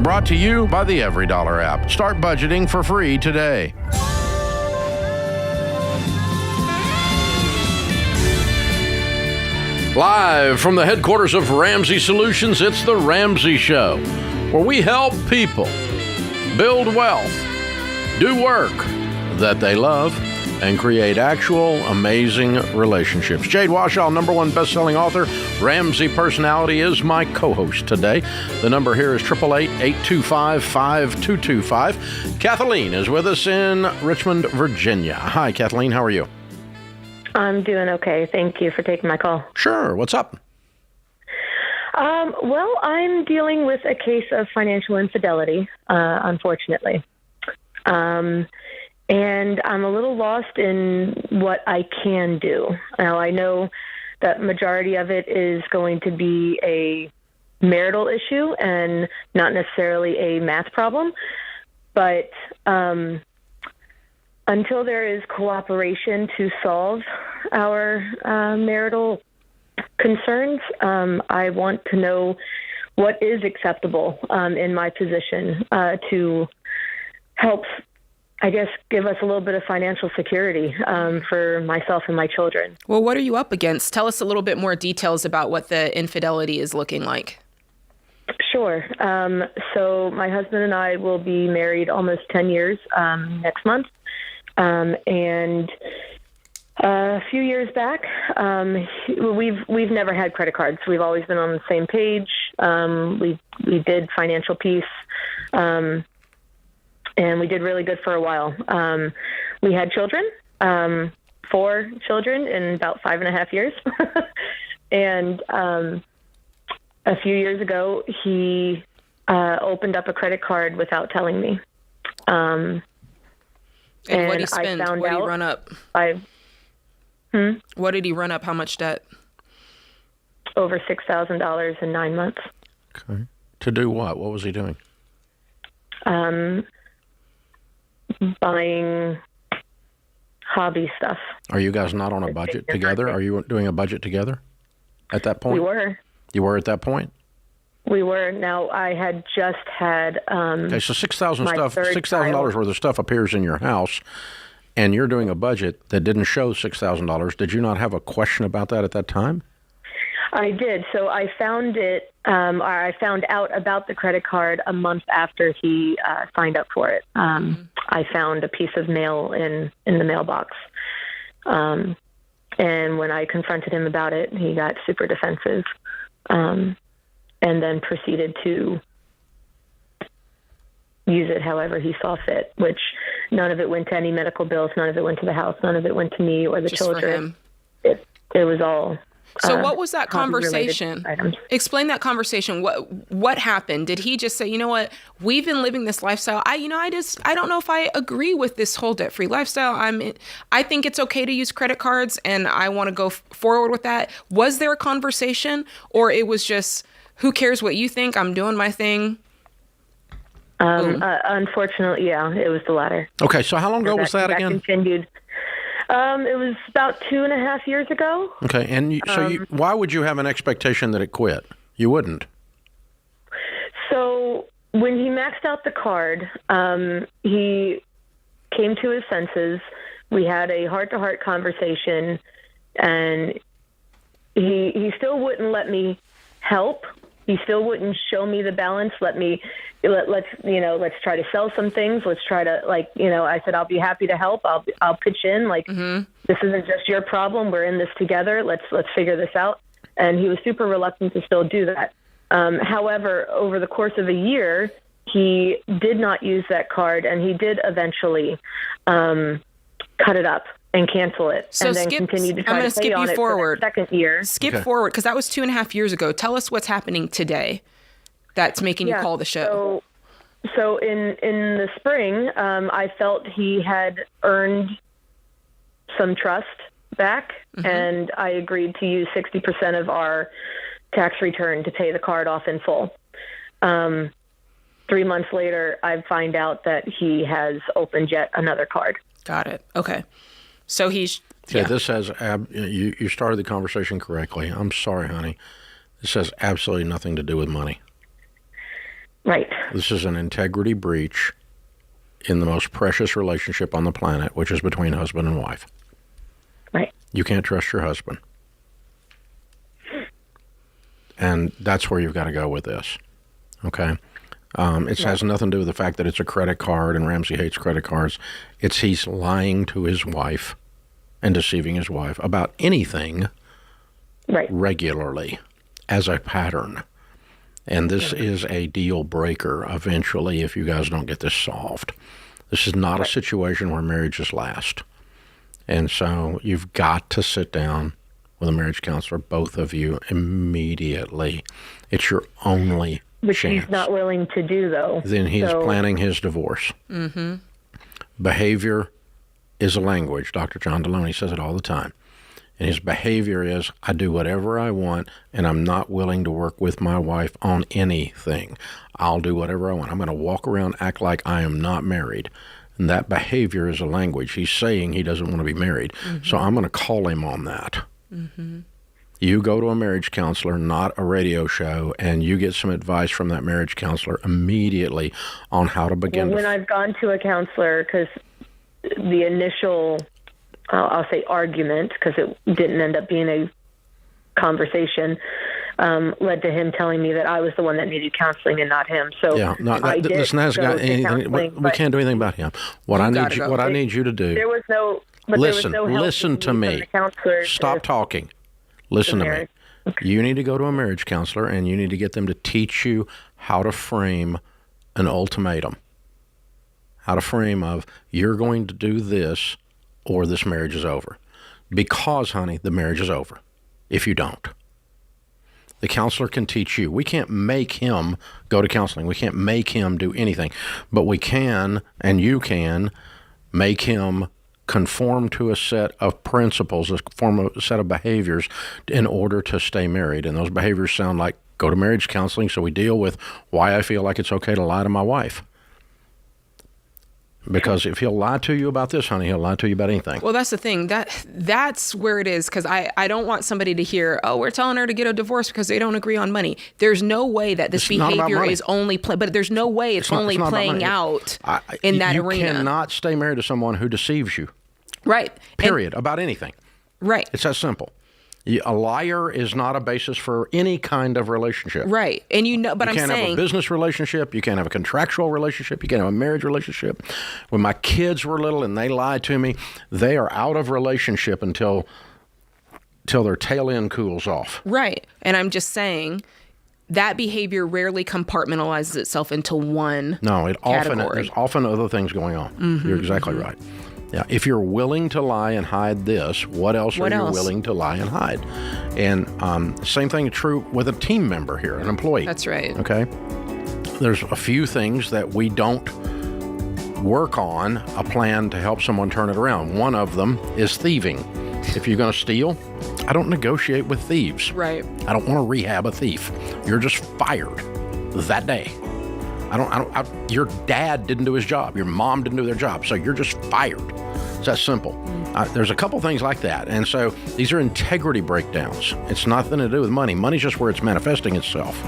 Brought to you by the Every Dollar app. Start budgeting for free today. Live from the headquarters of Ramsey Solutions, it's The Ramsey Show, where we help people build wealth, do work that they love, and create actual amazing relationships. Jade Warshaw, #1 best-selling author, Ramsey personality, is my co-host today. The number here is 888-825-5225. Kathleen is with us in Richmond, Virginia. Hi, Kathleen. How are you? I'm doing okay. Thank you for taking my call. Sure. What's up? Well, I'm dealing with a case of financial infidelity, unfortunately. And I'm a little lost in what I can do. Now, I know that majority of it is going to be a marital issue and not necessarily a math problem. But until there is cooperation to solve our marital concerns, I want to know what is acceptable in my position to help, I guess, give us a little bit of financial security for myself and my children. Well, what are you up against? Tell us a little bit more details about what the infidelity is looking like. Sure. So my husband and I will be married almost 10 years next month. And a few years back, we've never had credit cards. We've always been on the same page. We did financial peace, and we did really good for a while. We had children, 4 children in about 5.5 years. And a few years ago, he opened up a credit card without telling me. And what did he spend? What did he run up? What did he run up? How much debt? Over $6,000 in 9 months. Okay. To do what? What was he doing? Buying hobby stuff. Are you guys not on a budget together? Are you doing a budget together at that point? We were. You were at that point? We were. Now, I had just had okay, so $6,000 worth of stuff appears in your house, and you're doing a budget that didn't show $6,000. Did you not have a question about that at that time? I did. So I found it. I found out about the credit card a month after he signed up for it. I found a piece of mail in the mailbox. And when I confronted him about it, he got super defensive. And then proceeded to use it however he saw fit, which none of it went to any medical bills, none of it went to the house, none of it went to me or the just children. It was all. So what was that conversation? Explain that conversation. What happened? Did he just say, you know what, we've been living this lifestyle. I don't know if I agree with this whole debt-free lifestyle. I think it's okay to use credit cards and I want to go forward with that. Was there a conversation, or it was just, who cares what you think? I'm doing my thing. Unfortunately, yeah, it was the latter. Okay, so how long ago was that again? Continued. It was about 2.5 years ago. Okay, and why would you have an expectation that it quit? You wouldn't. So when he maxed out the card, he came to his senses. We had a heart-to-heart conversation, and he still wouldn't let me help. He still wouldn't show me the balance. Let's try to sell some things. Let's try to, I said, I'll be happy to help. I'll pitch in. This isn't just your problem. We're in this together. Let's figure this out. And he was super reluctant to still do that. However, over the course of a year, he did not use that card, and he did eventually cut it up and cancel it, so and then continue to try to pay on it for the second year. Skip forward, because that was 2.5 years ago. Tell us what's happening today that's making you call the show. So in the spring, I felt he had earned some trust back, and I agreed to use 60% of our tax return to pay the card off in full. 3 months later, I find out that he has opened yet another card. Got it. Okay. So he's... Yeah, this has... you started the conversation correctly. I'm sorry, honey. This has absolutely nothing to do with money. Right. This is an integrity breach in the most precious relationship on the planet, which is between husband and wife. Right. You can't trust your husband. And that's where you've got to go with this. Okay? It has nothing to do with the fact that it's a credit card and Ramsey hates credit cards. It's he's lying to his wife and deceiving his wife about anything regularly as a pattern. And this is a deal breaker eventually if you guys don't get this solved. This is not a situation where marriages last. And so you've got to sit down with a marriage counselor, both of you, immediately. It's your only Which chance. he's not willing to do, though. Then he's planning his divorce. Mm-hmm. Behavior is a language. Dr. John Deloney says it all the time. And his behavior is, I do whatever I want, and I'm not willing to work with my wife on anything. I'll do whatever I want. I'm going to walk around, act like I am not married. And that behavior is a language. He's saying he doesn't want to be married. Mm-hmm. So I'm going to call him on that. Mm-hmm. You go to a marriage counselor, not a radio show, and you get some advice from that marriage counselor immediately on how to begin. When I've gone to a counselor, because the initial, I'll say argument, because it didn't end up being a conversation, led to him telling me that I was the one that needed counseling and not him. So yeah, listen, that's got anything. We can't do anything about him. What I need you to do. There was no. But listen, there was no help listen to me. Stop talking. Listen to me. Okay. You need to go to a marriage counselor, and you need to get them to teach you how to frame an ultimatum. How to frame of, you're going to do this or this marriage is over. Because, honey, the marriage is over if you don't. The counselor can teach you. We can't make him go to counseling. We can't make him do anything. But we can, and you can, make him conform to a set of principles, a set of behaviors in order to stay married. And those behaviors sound like, go to marriage counseling so we deal with why I feel like it's okay to lie to my wife. Because if he'll lie to you about this, honey, he'll lie to you about anything. Well, that's the thing. That's where it is, because I don't want somebody to hear, oh, we're telling her to get a divorce because they don't agree on money. There's no way that this behavior is only but there's no way it's only playing out in that arena. You cannot stay married to someone who deceives you. Right. Period. About anything. Right. It's that simple. A liar is not a basis for any kind of relationship. Right. And but I'm saying, you can't have a business relationship. You can't have a contractual relationship. You can't have a marriage relationship. When my kids were little and they lied to me, they are out of relationship until their tail end cools off. Right. And I'm just saying that behavior rarely compartmentalizes itself into one category. There's often other things going on. Mm-hmm, You're exactly right. Yeah, if you're willing to lie and hide this, what else are you willing to lie and hide? And same thing is true with a team member here, an employee. That's right. Okay? There's a few things that we don't work on a plan to help someone turn it around. One of them is thieving. If you're going to steal, I don't negotiate with thieves. Right. I don't want to rehab a thief. You're just fired that day. Your dad didn't do his job. Your mom didn't do their job. So you're just fired. It's that simple. There's a couple things like that. And so these are integrity breakdowns. It's nothing to do with money. Money's just where it's manifesting itself.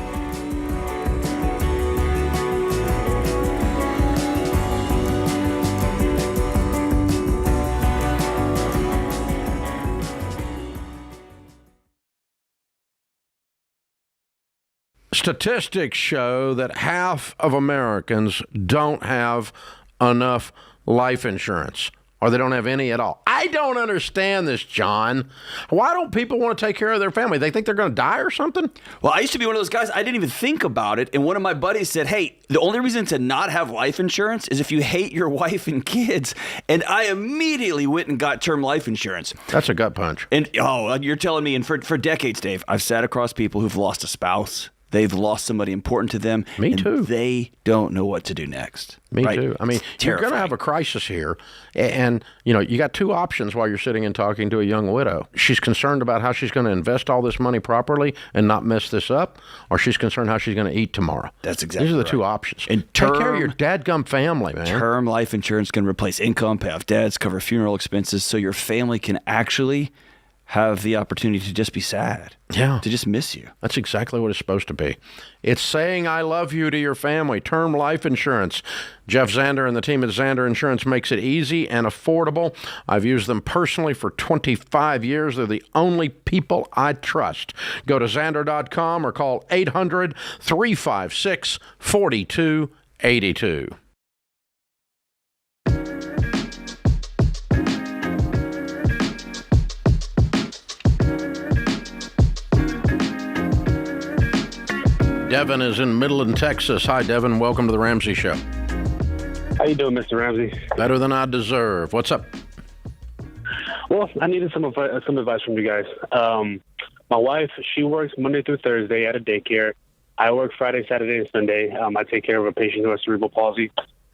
Statistics show that half of Americans don't have enough life insurance, or they don't have any at all. I don't understand this, John. Why don't people want to take care of their family? They think they're going to die or something? Well, I used to be one of those guys. I didn't even think about it. And one of my buddies said, hey, the only reason to not have life insurance is if you hate your wife and kids. And I immediately went and got term life insurance. That's a gut punch. And, you're telling me, and for decades, Dave, I've sat across people who've lost a spouse. They've lost somebody important to them. Me too. They don't know what to do next. Me too. I mean, you're going to have a crisis here. And, you got two options while you're sitting and talking to a young widow. She's concerned about how she's going to invest all this money properly and not mess this up, or she's concerned how she's going to eat tomorrow. That's exactly These are the two options. And take care of your dadgum family, man. Term life insurance can replace income, pay off debts, cover funeral expenses, so your family can actually have the opportunity to just be sad. Yeah. To just miss you. That's exactly what it's supposed to be. It's saying I love you to your family. Term life insurance. Jeff Zander and the team at Zander Insurance makes it easy and affordable. I've used them personally for 25 years. They're the only people I trust. Go to Zander.com or call 800-356-4282. Devin is in Midland, Texas. Hi, Devin. Welcome to the Ramsey Show. How you doing, Mr. Ramsey? Better than I deserve. What's up? Well, I needed some advice from you guys. My wife, she works Monday through Thursday at a daycare. I work Friday, Saturday, and Sunday. I take care of a patient who has cerebral palsy.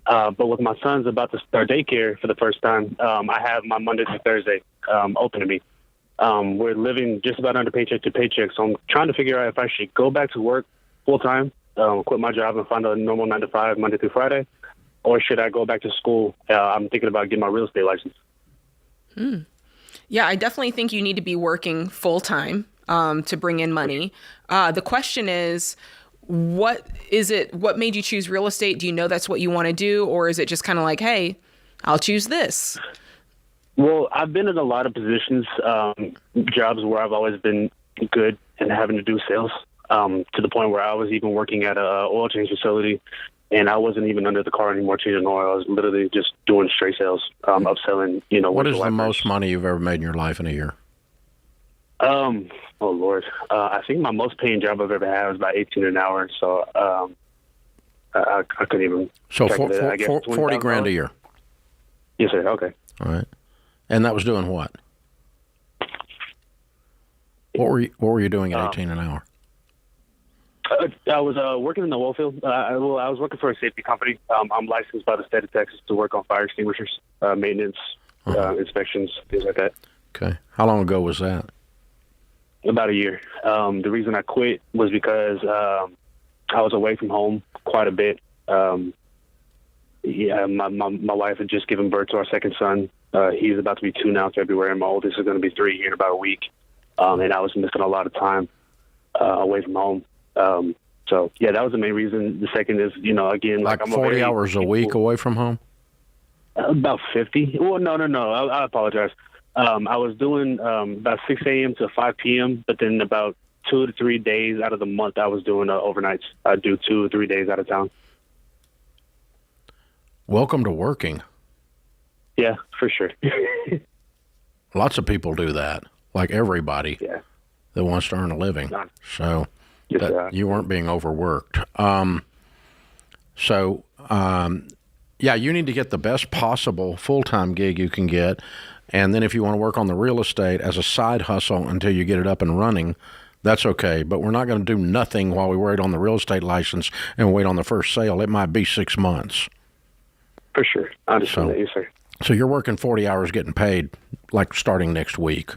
But with my son's about to start daycare for the first time, I have my Monday through Thursday open to me. We're living just about under paycheck to paycheck, so I'm trying to figure out if I should go back to work full-time, quit my job and find a normal 9-to-5 Monday through Friday, or should I go back to school? I'm thinking about getting my real estate license. Yeah, I definitely think you need to be working full-time to bring in money. The question is, what made you choose real estate? Do you know that's what you want to do, or is it just kind of like, hey, I'll choose this? Well, I've been in a lot of positions, jobs where I've always been good and having to do sales. To the point where I was even working at a oil change facility, and I wasn't even under the car anymore changing oil. I was literally just doing straight sales, upselling. What is the most money you've ever made in your life in a year? Oh Lord, I think my most paying job I've ever had was about $18 an hour. So I couldn't even. So 40 grand a year. Yes, sir. Okay. All right, and that was doing what? What were you doing at 18 an hour? I was working in the oil field. I was working for a safety company. I'm licensed by the state of Texas to work on fire extinguishers, maintenance, inspections, things like that. Okay. How long ago was that? About a year. The reason I quit was because I was away from home quite a bit. My wife had just given birth to our second son. He's about to be 2 now in February, and my oldest is going to be 3 here in about a week. And I was missing a lot of time away from home. So yeah, that was the main reason. The second is, again, like I'm 40 hours a week away from home. About 50. Well, no. I apologize. I was doing about 6 a.m. to 5 p.m. But then about 2 to 3 days out of the month, I was doing overnights. I do 2 or 3 days out of town. Welcome to working. Yeah, for sure. Lots of people do that. Like everybody that wants to earn a living. So. You weren't being overworked. You need to get the best possible full-time gig you can get. And then if you want to work on the real estate as a side hustle until you get it up and running, that's okay. But we're not going to do nothing while we wait on the real estate license and wait on the first sale. It might be 6 months. For sure. I understand that, yes, sir. So you're working 40 hours getting paid, like starting next week.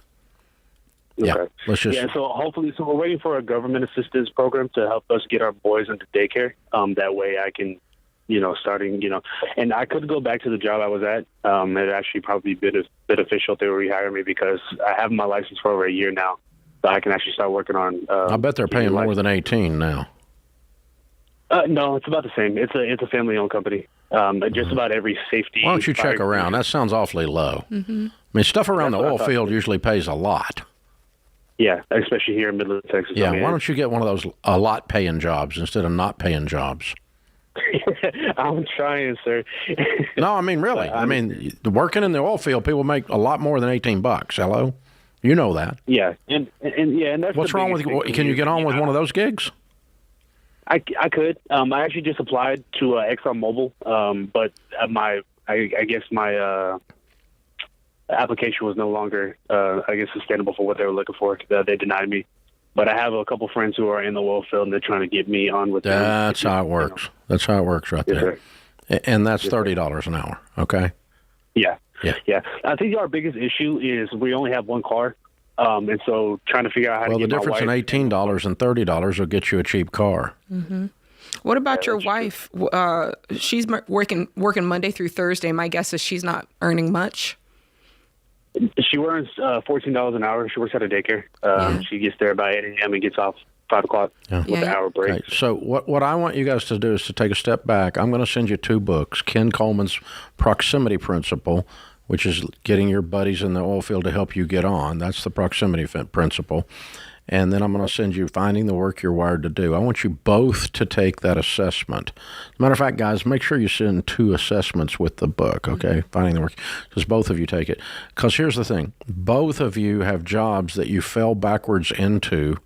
Okay. Yeah, so hopefully, we're waiting for a government assistance program to help us get our boys into daycare. That way I can, and I could go back to the job I was at. It'd actually probably be beneficial if they would rehire me because I have my license for over a year now. So I can actually start working on. I bet they're paying more than 18 now. No, it's about the same. It's a family-owned company. Just about every safety. Why don't you check around? That sounds awfully low. Mm-hmm. I mean, stuff around the oil field usually pays a lot. Yeah, especially here in Midland, Texas. Yeah, why don't you get one of those a lot paying jobs instead of not paying jobs? I'm trying, sir. No, I mean, really. Working in the oil field, people make a lot more than $18. Hello? You know that. Yeah, and that's what's wrong with you? Can you get on with one of those gigs? I could. I actually just applied to ExxonMobil, but my application was no longer, sustainable for what they were looking for. They denied me. But I have a couple friends who are in the oil field, and they're trying to get me on with them. That's how it works. That's how it works right there. Sir. And that's $30 an hour, okay? Yeah. I think our biggest issue is we only have one car, and so trying to figure out how to get my wife. Well, the difference in $18 and $30 will get you a cheap car. Mm-hmm. What about your wife? She's working Monday through Thursday. My guess is she's not earning much. She earns $14 an hour. She works at a daycare. She gets there by 8 a.m. and gets off 5 o'clock with an hour break. Okay. So what I want you guys to do is to take a step back. I'm going to send you 2 books. Ken Coleman's Proximity Principle, which is getting your buddies in the oil field to help you get on. That's the proximity principle. And then I'm going to send you Finding the Work You're Wired to Do. I want you both to take that assessment. As a matter of fact, guys, make sure you send 2 assessments with the book, okay? Finding the Work, because both of you take it. Because here's the thing. Both of you have jobs that you fell backwards into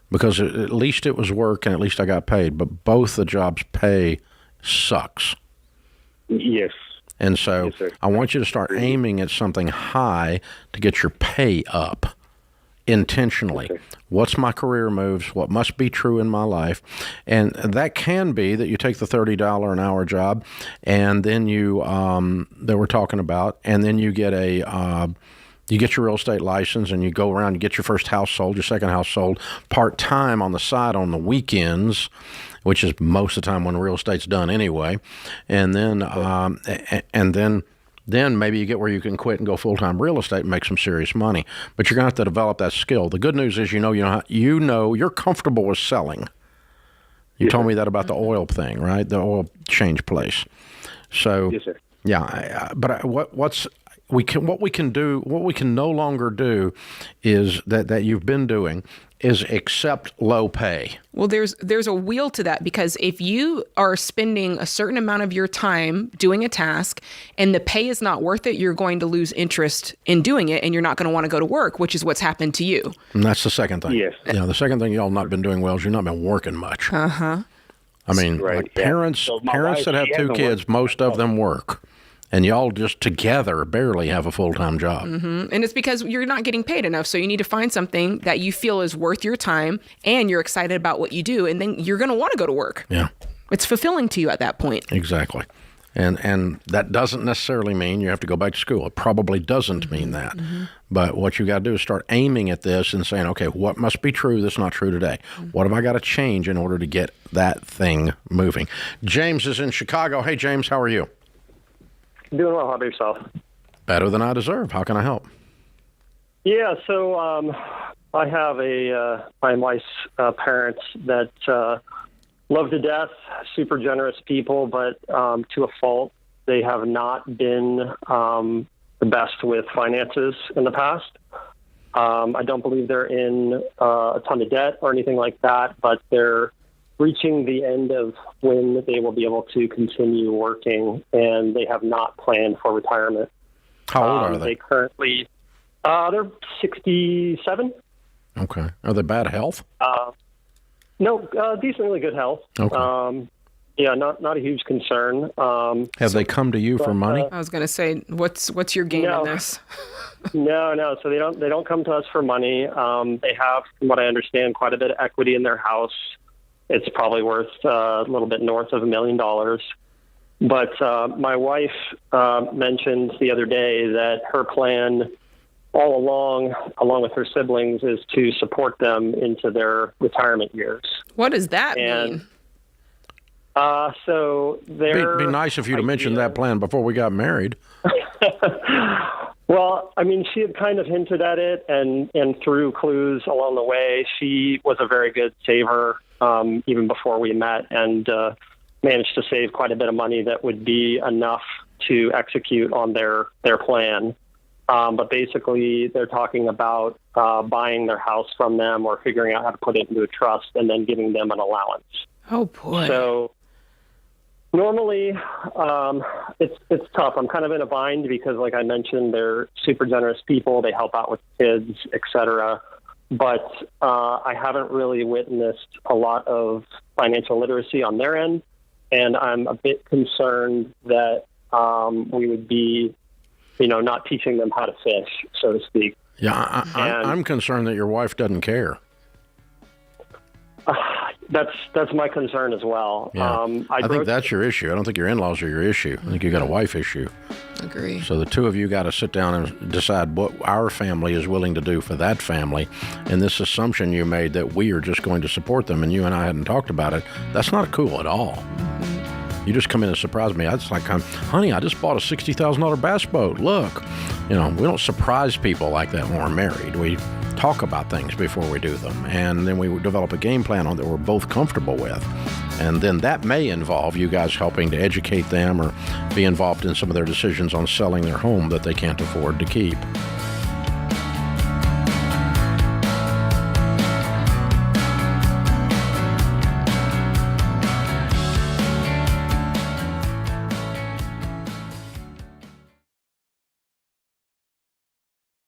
because at least it was work and at least I got paid. But both the jobs' pay sucks. Yes. And so I want you to start aiming at something high to get your pay up. Intentionally. Okay. What's my career moves? What must be true in my life? And that can be that you take the $30 an hour job and then you, that we're talking about, and then you get you get your real estate license and you go around and get your first house sold, your second house sold, part-time on the side on the weekends, which is most of the time when real estate's done anyway. And then, then maybe you get where you can quit and go full-time real estate and make some serious money. But you're going to have to develop that skill. The good news is you're comfortable with selling. You told me that about the oil thing, right? The oil change place. So, yes, sir. Yeah, but what we can no longer do is that you've been doing is accept low pay. Well, there's a wheel to that, because if you are spending a certain amount of your time doing a task and the pay is not worth it, you're going to lose interest in doing it and you're not going to want to go to work, which is what's happened to you. And that's the second thing. Yes. The second thing y'all not been doing well is you've not been working much. Uh-huh. I mean, parents that have 2 kids, most of them work. And y'all just together barely have a full-time job. Mm-hmm. And it's because you're not getting paid enough. So you need to find something that you feel is worth your time and you're excited about what you do. And then you're going to want to go to work. Yeah. It's fulfilling to you at that point. Exactly. And that doesn't necessarily mean you have to go back to school. It probably doesn't mean that. Mm-hmm. But what you got to do is start aiming at this and saying, okay, what must be true that's not true today? Mm-hmm. What have I got to change in order to get that thing moving? James is in Chicago. Hey, James, how are you? Doing well. How about yourself? Better than I deserve. How can I help? Yeah, so I have my wife's parents that love to death, super generous people, but to a fault, they have not been the best with finances in the past. I don't believe they're in a ton of debt or anything like that, but they're reaching the end of when they will be able to continue working, and they have not planned for retirement. How old are they? They currently, they're 67. Okay. Are they bad health? No, decently good health. Okay. Yeah, not a huge concern. Have they come to you for money? I was going to say, what's your game in this? No. So they don't come to us for money. They have, from what I understand, quite a bit of equity in their house. It's probably worth a little bit north of $1 million. But my wife mentioned the other day that her plan all along with her siblings, is to support them into their retirement years. What does that mean? So it'd be nice if you'd mentioned that plan before we got married. Well, I mean, she had kind of hinted at it, and through clues along the way, she was a very good saver even before we met, and managed to save quite a bit of money that would be enough to execute on their plan. But basically, they're talking about buying their house from them or figuring out how to put it into a trust and then giving them an allowance. Oh, boy. So normally, it's tough. I'm kind of in a bind because, like I mentioned, they're super generous people. They help out with kids, etc. But I haven't really witnessed a lot of financial literacy on their end, and I'm a bit concerned that we would be, not teaching them how to fish, so to speak. Yeah, I'm concerned that your wife doesn't care. That's my concern as well. Yeah. I think that's your issue. I don't think your in-laws are your issue. I think you got a wife issue. Agree. So the two of you got to sit down and decide what our family is willing to do for that family. And this assumption you made that we are just going to support them and you and I hadn't talked about it, that's not cool at all. You just come in and surprise me. It's like, honey, I just bought a $60,000 bass boat. Look. we don't surprise people like that when we're married. We talk about things before we do them, and then we develop a game plan on that we're both comfortable with. And then that may involve you guys helping to educate them or be involved in some of their decisions on selling their home that they can't afford to keep.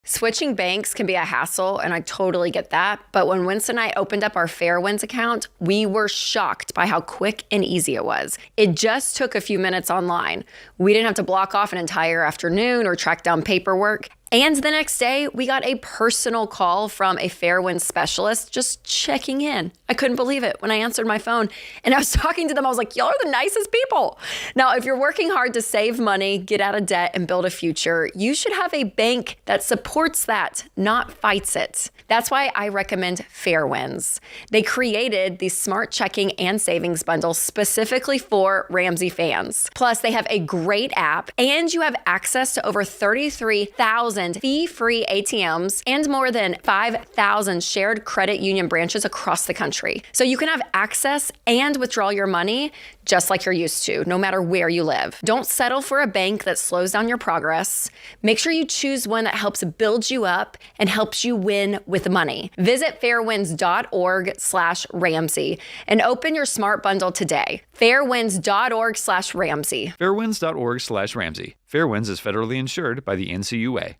Switching banks can be a hassle, and I totally get that. But when Winston and I opened up our Fairwinds account, we were shocked by how quick and easy it was. It just took a few minutes online. We didn't have to block off an entire afternoon or track down paperwork. And the next day, we got a personal call from a Fairwinds specialist just checking in. I couldn't believe it when I answered my phone and I was talking to them. I was like, y'all are the nicest people. Now, if you're working hard to save money, get out of debt, and build a future, you should have a bank that supports that, not fights it. That's why I recommend Fairwinds. They created the smart checking and savings bundle specifically for Ramsey fans. Plus, they have a great app, and you have access to over 33,000 fee-free ATMs and more than 5,000 shared credit union branches across the country. So you can have access and withdraw your money just like you're used to, no matter where you live. Don't settle for a bank that slows down your progress. Make sure you choose one that helps build you up and helps you win with money. Visit fairwinds.org/Ramsey and open your smart bundle today. Fairwinds.org/Ramsey. Fairwinds.org/Ramsey. Fairwinds is federally insured by the NCUA.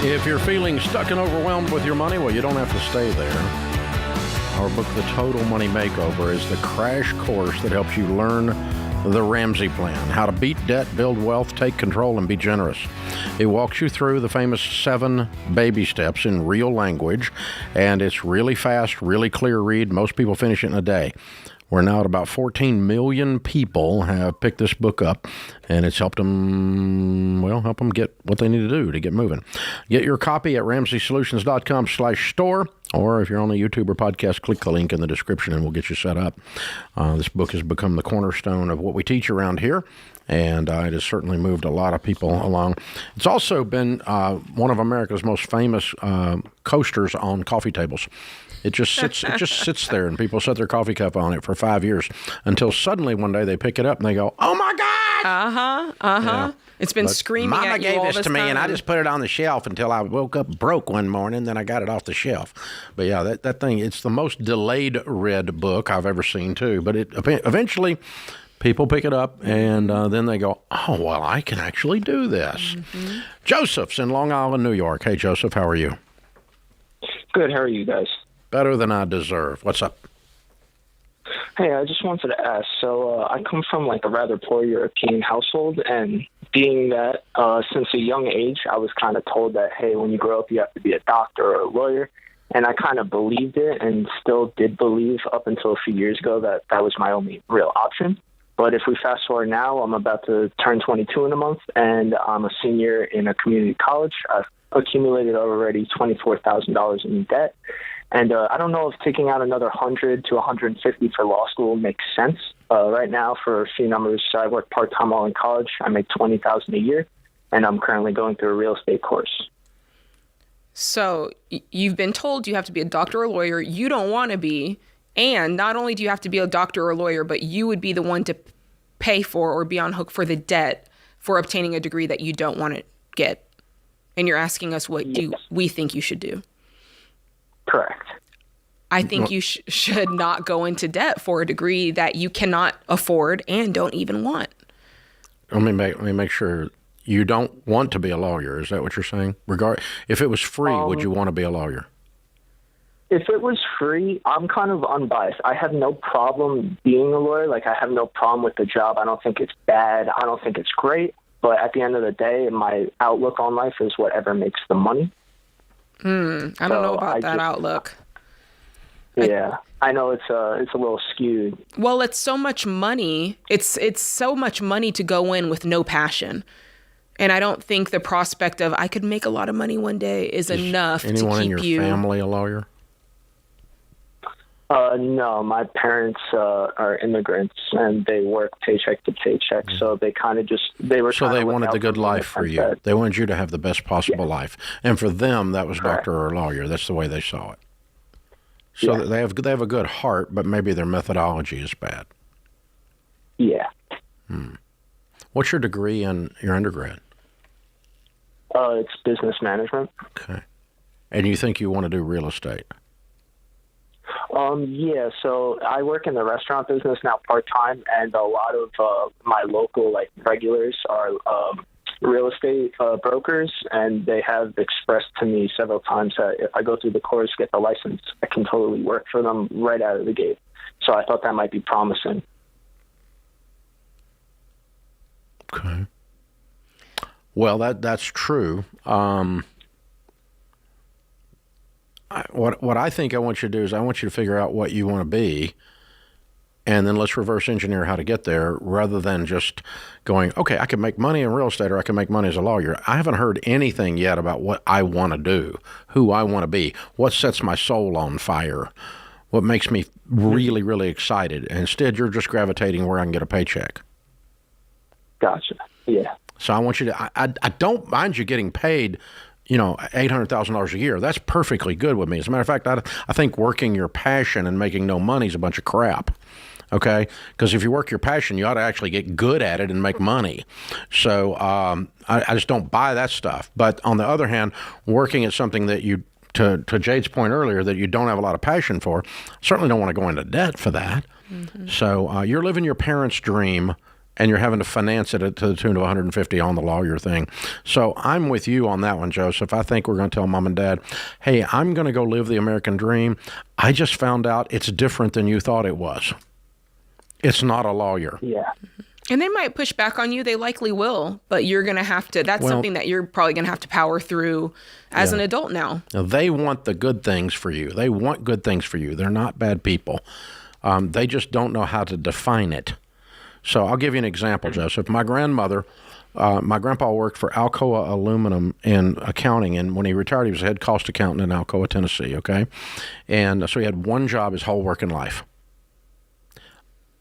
If you're feeling stuck and overwhelmed with your money, well, you don't have to stay there. Our book, The Total Money Makeover, is the crash course that helps you learn the Ramsey Plan, how to beat debt, build wealth, take control, and be generous. It walks you through the famous 7 baby steps in real language, and it's really fast, really clear read. Most people finish it in a day. We're now at about 14 million people have picked this book up, and it's helped them get what they need to do to get moving. Get your copy at RamseySolutions.com/store, or if you're on the YouTube or podcast, click the link in the description and we'll get you set up. This book has become the cornerstone of what we teach around here, and it has certainly moved a lot of people along. It's also been one of America's most famous coasters on coffee tables. It just sits there, and people set their coffee cup on it for 5 years until suddenly one day they pick it up and they go, "Oh my God!" Yeah. It's been screaming Mama at you gave all this to me, time. and I just put it on the shelf until I woke up broke one morning. Then I got it off the shelf. But yeah, that thing, it's the most delayed read book I've ever seen too. But it eventually, people pick it up, and then they go, "Oh, well, I can actually do this." Mm-hmm. Joseph's in Long Island, New York. Hey, Joseph, how are you? Good. How are you guys? Better than I deserve. What's up? Hey, I just wanted to ask. So I come from like a rather poor European household, and being that since a young age, I was kind of told that, hey, when you grow up, you have to be a doctor or a lawyer. And I kind of believed it and still did believe up until a few years ago that that was my only real option. But if we fast forward now, I'm about to turn 22 in a month, and I'm a senior in a community college. I've accumulated already $24,000 in debt. And I don't know if taking out another 100 to 150 for law school makes sense. Right now, for a few numbers, I work part-time while in college. I make $20,000 a year, and I'm currently going through a real estate course. So you've been told you have to be a doctor or lawyer. You don't want to be. And not only do you have to be a doctor or lawyer, but you would be the one to pay for or be on hook for the debt for obtaining a degree that you don't want to get. And you're asking us what do we think you should do. Correct. I think you should not go into debt for a degree that you cannot afford and don't even want. Let me make sure. You don't want to be a lawyer. Is that what you're saying? If it was free, would you want to be a lawyer? If it was free, I'm kind of unbiased. I have no problem being a lawyer. Like, I have no problem with the job. I don't think it's bad. I don't think it's great. But at the end of the day, my outlook on life is whatever makes the money. I don't know about that outlook. Yeah, I know it's a little skewed. Well, it's so much money. It's so much money to go in with no passion. And I don't think the prospect of I could make a lot of money one day is enough to keep you. Anyone in your family a lawyer? No, my parents are immigrants, and they work paycheck to paycheck. So they kind of So they wanted the good life for you. They wanted you to have the best possible life, and for them, that was doctor or lawyer. That's the way they saw it. So they have a good heart, but maybe their methodology is bad. Yeah. What's your degree in your undergrad? It's business management. Okay. And you think you want to do real estate? Yeah, so I work in the restaurant business now part-time, and a lot of my local regulars are real estate brokers, and they have expressed to me several times that if I go through the course, get the license, I can totally work for them right out of the gate. So I thought that might be promising. Okay. Well, that's true. What I think I want you to do is I want you to figure out what you want to be, and then let's reverse engineer how to get there rather than just going, okay, I can make money in real estate or I can make money as a lawyer. I haven't heard anything yet about what I want to do, who I want to be, what sets my soul on fire, what makes me really, really excited. Instead, you're just gravitating where I can get a paycheck. Gotcha. Yeah. So I want you to, I don't mind you getting paid, $800,000 a year. That's perfectly good with me. As a matter of fact, I think working your passion and making no money is a bunch of crap. Okay? Because if you work your passion, you ought to actually get good at it and make money. So I just don't buy that stuff. But on the other hand, working at something that you, to Jade's point earlier, that you don't have a lot of passion for, certainly don't want to go into debt for that. Mm-hmm. So you're living your parents' dream, and you're having to finance it to the tune of $150 on the lawyer thing. So I'm with you on that one, Joseph. I think we're going to tell mom and dad, hey, I'm going to go live the American dream. I just found out it's different than you thought it was. It's not a lawyer. Yeah. And they might push back on you. They likely will, but you're going to have to, that's something that you're probably going to have to power through as an adult now. Now. They want the good things for you. They want good things for you. They're not bad people. They just don't know how to define it. So I'll give you an example, Joseph. My grandmother, my grandpa worked for Alcoa Aluminum in accounting, and when he retired, he was a head cost accountant in Alcoa, Tennessee, okay? And so he had one job his whole working life.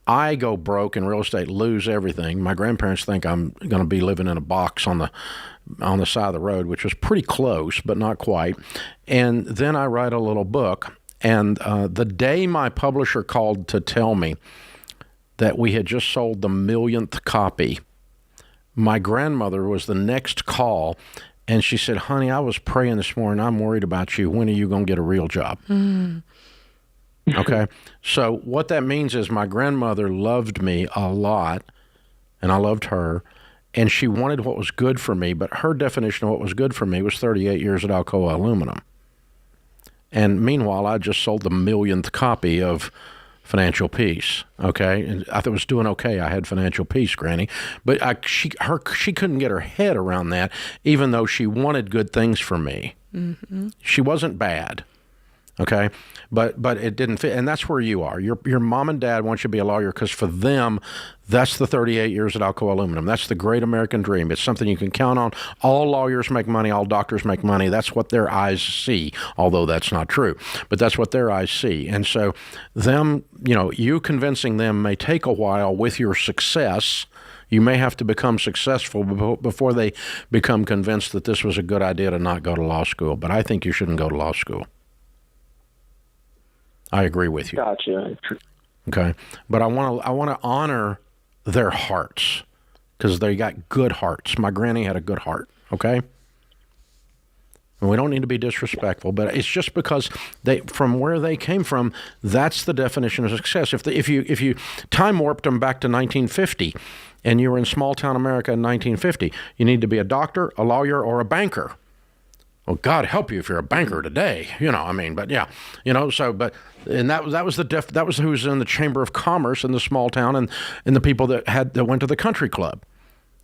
I go broke in real estate, lose everything. My grandparents think I'm going to be living in a box on the side of the road, which was pretty close, but not quite. And then I write a little book, and the day my publisher called to tell me that we had just sold the 1,000,000th copy, my grandmother was the next call, and she said, honey, I was praying this morning. I'm worried about you. When are you going to get a real job? Okay? So what that means is my grandmother loved me a lot, and I loved her, and she wanted what was good for me, but her definition of what was good for me was 38 years at Alcoa Aluminum. And meanwhile, I just sold the 1,000,000th copy of Financial Peace, okay? And I thought it was doing okay. I had Financial Peace, Granny. But she couldn't get her head around that, even though she wanted good things for me. Mm-hmm. She wasn't bad, okay? But it didn't fit, and that's where you are. Your mom and dad want you to be a lawyer because for them, that's the 38 years at Alcoa Aluminum. That's the great American dream. It's something you can count on. All lawyers make money. All doctors make money. That's what their eyes see, although that's not true. But that's what their eyes see. And so them, you convincing them may take a while with your success. You may have to become successful before they become convinced that this was a good idea to not go to law school. But I think you shouldn't go to law school. I agree with you. Gotcha. Okay, but I want to honor their hearts because they got good hearts. My granny had a good heart. Okay, and we don't need to be disrespectful, but it's just because from where they came from, that's the definition of success. If you time warped them back to 1950, and you were in small town America in 1950, you need to be a doctor, a lawyer, or a banker. Well, God help you if you're a banker today, but yeah, and that was who was in the Chamber of Commerce in the small town and the people that went to the country club,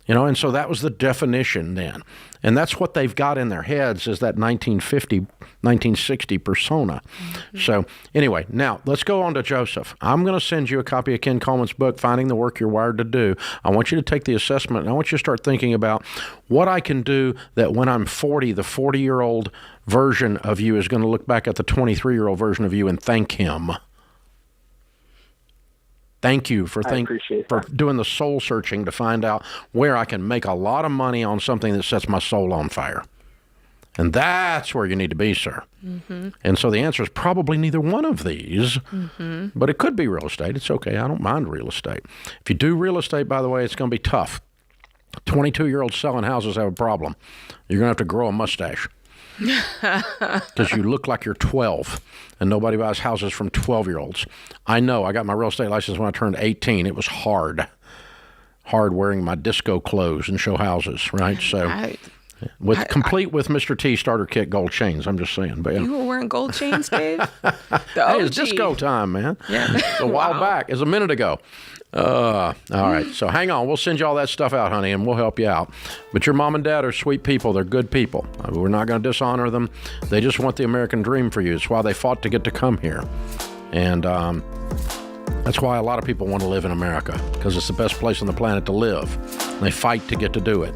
and so that was the definition then. And that's what they've got in their heads is that 1950, 1960 persona. Mm-hmm. So anyway, now let's go on to Joseph. I'm going to send you a copy of Ken Coleman's book, Finding the Work You're Wired to Do. I want you to take the assessment, and I want you to start thinking about what I can do that when I'm 40, the 40-year-old version of you is going to look back at the 23-year-old version of you and thank him. Thank you for appreciate for that. doing the soul searching to find out where I can make a lot of money on something that sets my soul on fire. And that's where you need to be, sir. Mm-hmm. And so the answer is probably neither one of these, but it could be real estate. It's okay. I don't mind real estate. If you do real estate, by the way, it's going to be tough. 22-year-olds selling houses have a problem. You're going to have to grow a mustache because you look like you're 12, and nobody buys houses from 12-year-olds. I know. I got my real estate license when I turned 18. It was hard wearing my disco clothes and show houses, right? So. Complete with Mr. T starter kit gold chains. I'm just saying. But, you were wearing gold chains, Dave? Hey, it's disco time, man. Yeah. A while back. It's a minute ago. All right. So hang on. We'll send you all that stuff out, honey, and we'll help you out. But your mom and dad are sweet people. They're good people. We're not going to dishonor them. They just want the American dream for you. It's why they fought to get to come here. And that's why a lot of people want to live in America, because it's the best place on the planet to live. And they fight to get to do it.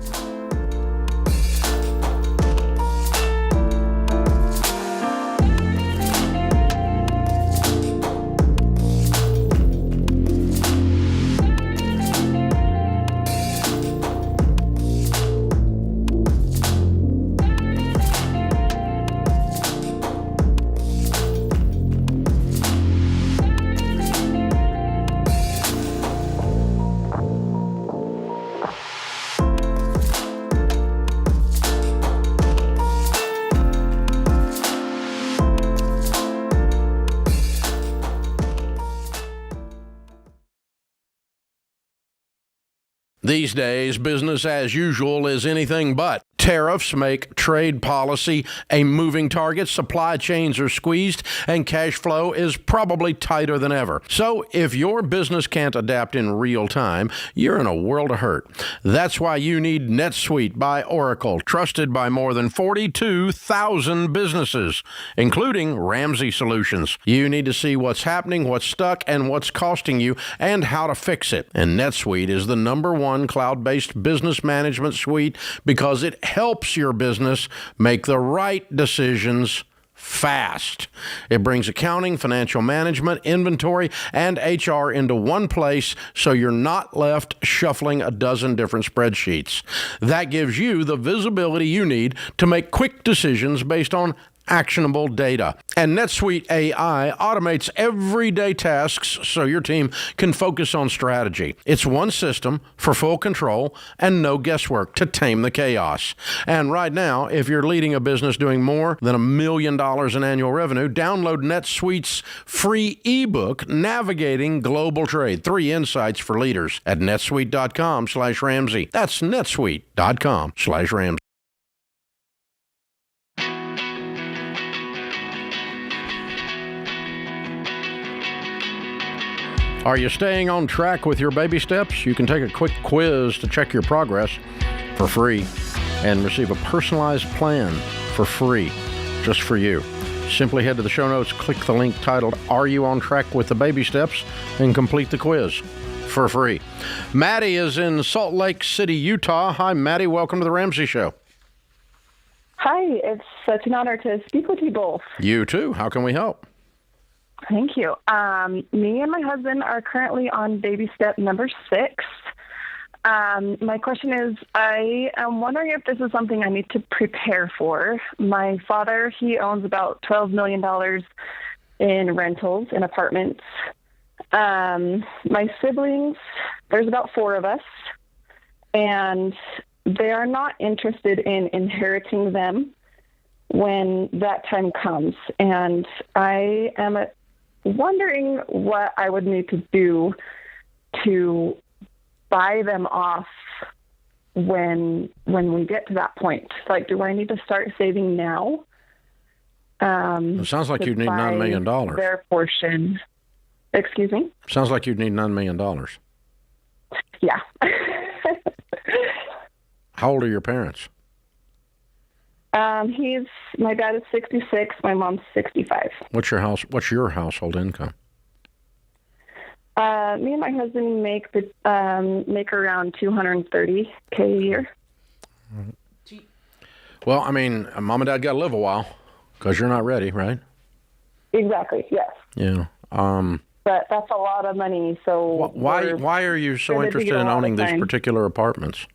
These days, business as usual is anything but. Tariffs make trade policy a moving target, supply chains are squeezed, and cash flow is probably tighter than ever. So if your business can't adapt in real time, you're in a world of hurt. That's why you need NetSuite by Oracle, trusted by more than 42,000 businesses, including Ramsey Solutions. You need to see what's happening, what's stuck, and what's costing you, and how to fix it. And NetSuite is the #1 cloud-based business management suite because it helps your business make the right decisions fast. It brings accounting, financial management, inventory, and HR into one place so you're not left shuffling a dozen different spreadsheets. That gives you the visibility you need to make quick decisions based on actionable data. And NetSuite AI automates everyday tasks so your team can focus on strategy. It's one system for full control and no guesswork to tame the chaos. And right now, if you're leading a business doing more than $1 million in annual revenue, download NetSuite's free ebook, Navigating Global Trade, 3 Insights for Leaders, at netsuite.com/Ramsey. That's netsuite.com/Ramsey. Are you staying on track with your baby steps? You can take a quick quiz to check your progress for free and receive a personalized plan for free, just for you. Simply head to the show notes, click the link titled, Are You on Track with the Baby Steps? And complete the quiz for free. Maddie is in Salt Lake City, Utah. Hi, Maddie. Welcome to the Ramsey Show. Hi. It's such an honor to speak with you both. You too. How can we help? Thank you. Me and my husband are currently on baby step number 6. My question is, I am wondering if this is something I need to prepare for. My father, he owns about $12 million in rentals in apartments. My siblings, there's about 4 of us, and they are not interested in inheriting them when that time comes. And I am wondering what I would need to do to buy them off when we get to that point. Like, do I need to start saving now? It sounds like you'd need $9 million. Their portion. Excuse me? Sounds like you'd need $9 million. Yeah. How old are your parents? My dad is 66, my mom's 65. What's your household income? Me and my husband make around $230K a year. Well, I mean, mom and dad got to live a while because you're not ready, right? Exactly. Yes. Yeah. but that's a lot of money. So why are you so interested in owning these particular apartments?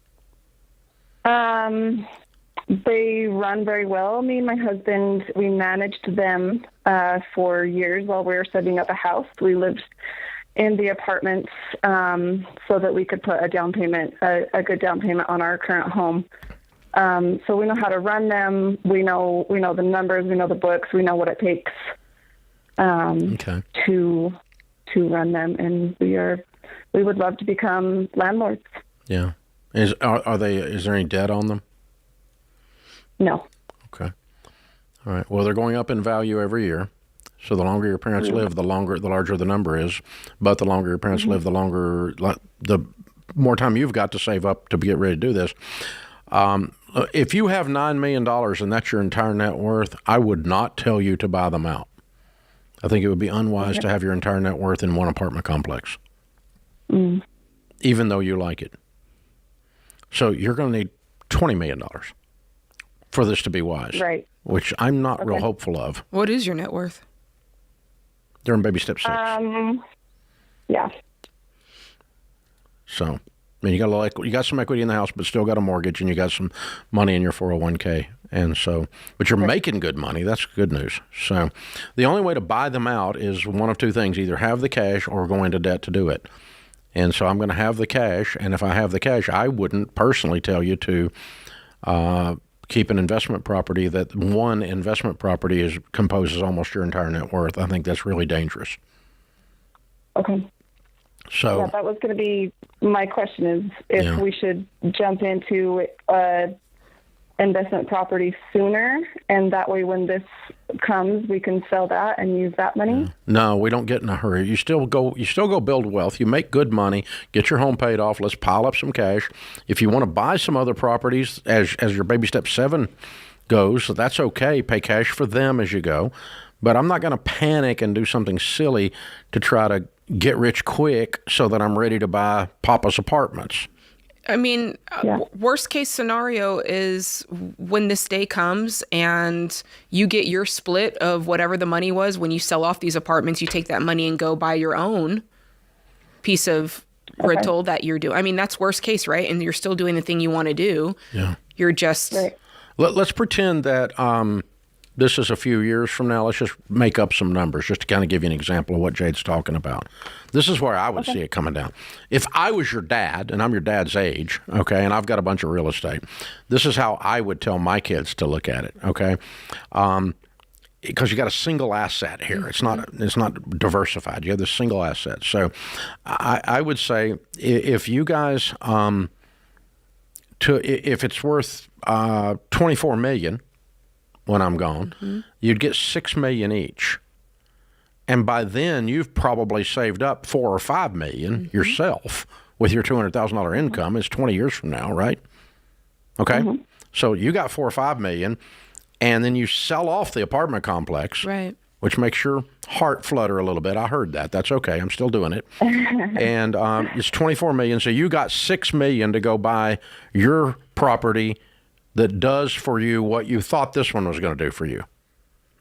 They run very well. Me and my husband, we managed them for years while we were setting up a house. We lived in the apartments so that we could put a down payment, a good down payment on our current home. So we know how to run them. We know the numbers. We know the books. We know what it takes to run them, and we would love to become landlords. Yeah. Is there any debt on them? No. Okay. All right. Well, they're going up in value every year. So the longer your parents live, the larger the number is. But the longer your parents live, the more time you've got to save up to get ready to do this. If you have $9 million and that's your entire net worth, I would not tell you to buy them out. I think it would be unwise to have your entire net worth in one apartment complex, even though you like it. So you're going to need $20 million for this to be wise, right? Which I'm not real hopeful of. What is your net worth? They're in baby step 6. Yeah. So, I mean, you got some equity in the house, but still got a mortgage, and you got some money in your 401k, and so, but you're making good money. That's good news. So, the only way to buy them out is one of two things: either have the cash or go into debt to do it. And so, I'm going to have the cash, and if I have the cash, I wouldn't personally tell you to keep an investment property that one investment property composes almost your entire net worth. I think that's really dangerous. Okay. So that was going to be my question: is if we should jump into investment property sooner, and that way when this comes, we can sell that and use that money. No, we don't get in a hurry. You still go build wealth. You make good money, get your home paid off. Let's pile up some cash. If you want to buy some other properties as your baby step 7 goes, that's okay. Pay cash for them as you go. But I'm not going to panic and do something silly to try to get rich quick so that I'm ready to buy Papa's apartments. I mean, worst case scenario is when this day comes and you get your split of whatever the money was when you sell off these apartments, you take that money and go buy your own piece of rental that you're doing. I mean, that's worst case, right? And you're still doing the thing you want to do. Yeah. You're just... Right. Let's pretend that this is a few years from now. Let's just make up some numbers just to kind of give you an example of what Jade's talking about. This is where I would see it coming down. If I was your dad, and I'm your dad's age, okay, and I've got a bunch of real estate, this is how I would tell my kids to look at it, okay? Because you got a single asset here. It's not diversified. You have this single asset. So I would say if you guys, if it's worth $24 million when I'm gone, you'd get $6 million each. And by then, you've probably saved up $4 or $5 million yourself with your $200,000 income. It's 20 years from now, right? Okay? So you got $4 or $5 million, and then you sell off the apartment complex, right? Which makes your heart flutter a little bit. I heard that. That's okay. I'm still doing it. And it's $24 million. So you got $6 million to go buy your property that does for you what you thought this one was going to do for you.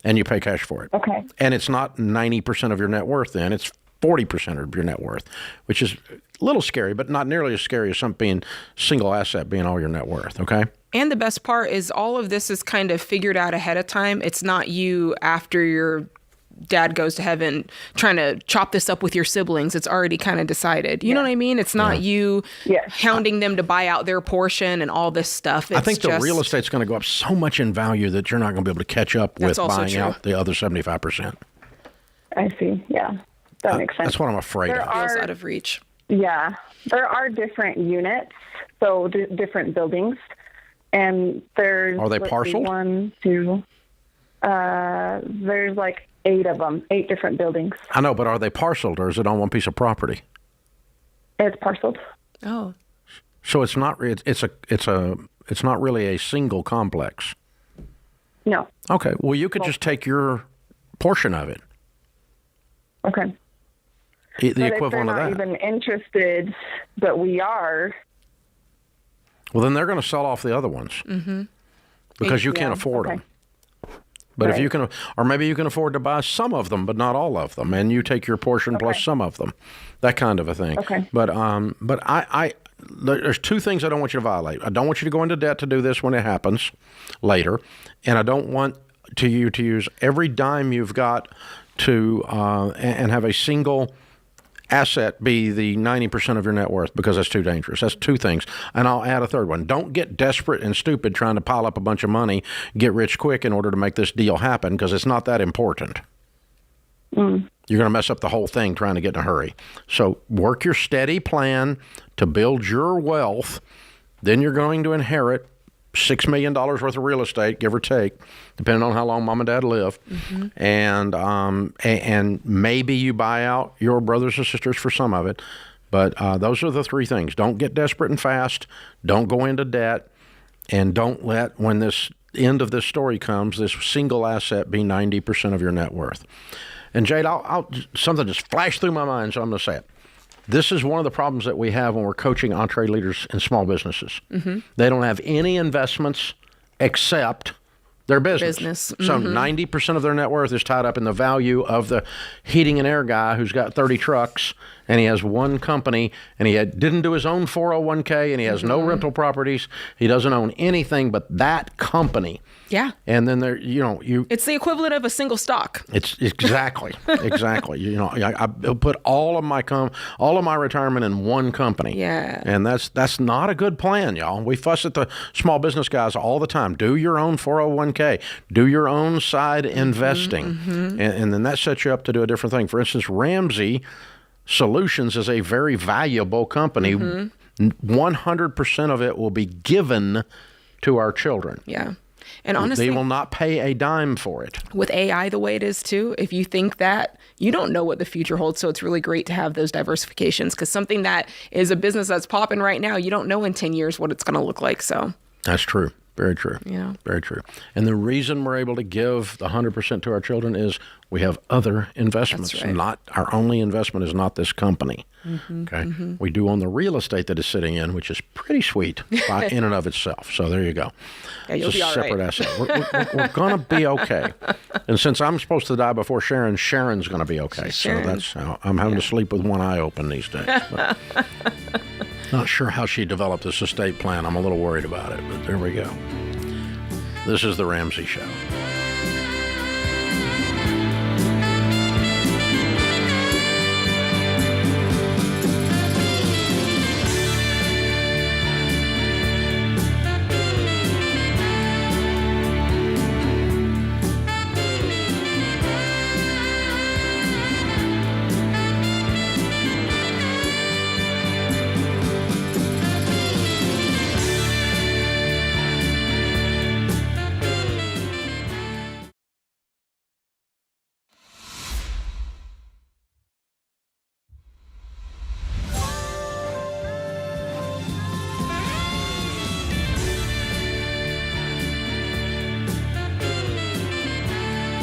And you pay cash for it. Okay. And it's not 90% of your net worth then. It's 40% of your net worth, which is a little scary, but not nearly as scary as something single asset being all your net worth, okay? And the best part is all of this is kind of figured out ahead of time. It's not you after your dad goes to heaven trying to chop this up with your siblings. It's already kind of decided. You know what I mean? It's not you hounding them to buy out their portion and all this stuff. I think the real estate's going to go up so much in value that you're not going to be able to catch up with buying out the other 75%. I see. Yeah. That makes sense. That's what I'm afraid of. Feels out of reach. Yeah. There are different units, so different buildings. And there's... Are they parceled? 1, 2... there's like 8 of them, 8 different buildings. I know, but are they parceled or is it on one piece of property? It's parceled. Oh. So it's not it's not really a single complex. No. Okay. Well, you could just take your portion of it. Okay. The equivalent of that. If they're not even interested, but we are. Well, then they're going to sell off the other ones because you can't afford them. But if you can, or maybe you can afford to buy some of them, but not all of them, and you take your portion plus some of them, that kind of a thing. Okay. But there's two things I don't want you to violate. I don't want you to go into debt to do this when it happens later, and I don't want you to use every dime you've got to and have a single asset be the 90% of your net worth, because that's too dangerous. That's two things. And I'll add a third one. Don't get desperate and stupid trying to pile up a bunch of money, get rich quick in order to make this deal happen, because it's not that important. You're going to mess up the whole thing trying to get in a hurry. So work your steady plan to build your wealth. Then you're going to inherit $6 million worth of real estate, give or take, depending on how long mom and dad live. And maybe you buy out your brothers and sisters for some of it. But those are the three things. Don't get desperate and fast. Don't go into debt. And don't let, when this end of this story comes, this single asset be 90% of your net worth. And Jade, something just flashed through my mind, so I'm going to say it. This is one of the problems that we have when we're coaching entree leaders in small businesses. They don't have any investments except their business. So 90% of their net worth is tied up in the value of the heating and air guy who's got 30 trucks, and he has one company, and he didn't do his own 401k, and he has no rental properties. He doesn't own anything but that company. Yeah. And then it's the equivalent of a single stock. It's exactly. I put all of my retirement in one company. Yeah. And that's not a good plan, y'all. We fuss at the small business guys all the time. Do your own 401k. Do your own side investing. And then that sets you up to do a different thing. For instance, Ramsey Solutions is a very valuable company. 100% of it will be given to our children. Yeah. And honestly, they will not pay a dime for it. With AI the way it is too, if you think that, you don't know what the future holds. So it's really great to have those diversifications, because something that is a business that's popping right now, you don't know in 10 years what it's going to look like. So that's true. Very true. Yeah. Very true. And the reason we're able to give the 100% to our children is we have other investments. That's right. Not our only investment is not this company. Okay. We do own the real estate that is sitting in, which is pretty sweet in and of itself. So there you go. Yeah, you'll be all right. Separate asset. We're going to be okay. And since I'm supposed to die before Sharon's going to be okay. So that's how I'm having to sleep with one eye open these days. But not sure how she developed this estate plan. I'm a little worried about it, but there we go. This is The Ramsey Show.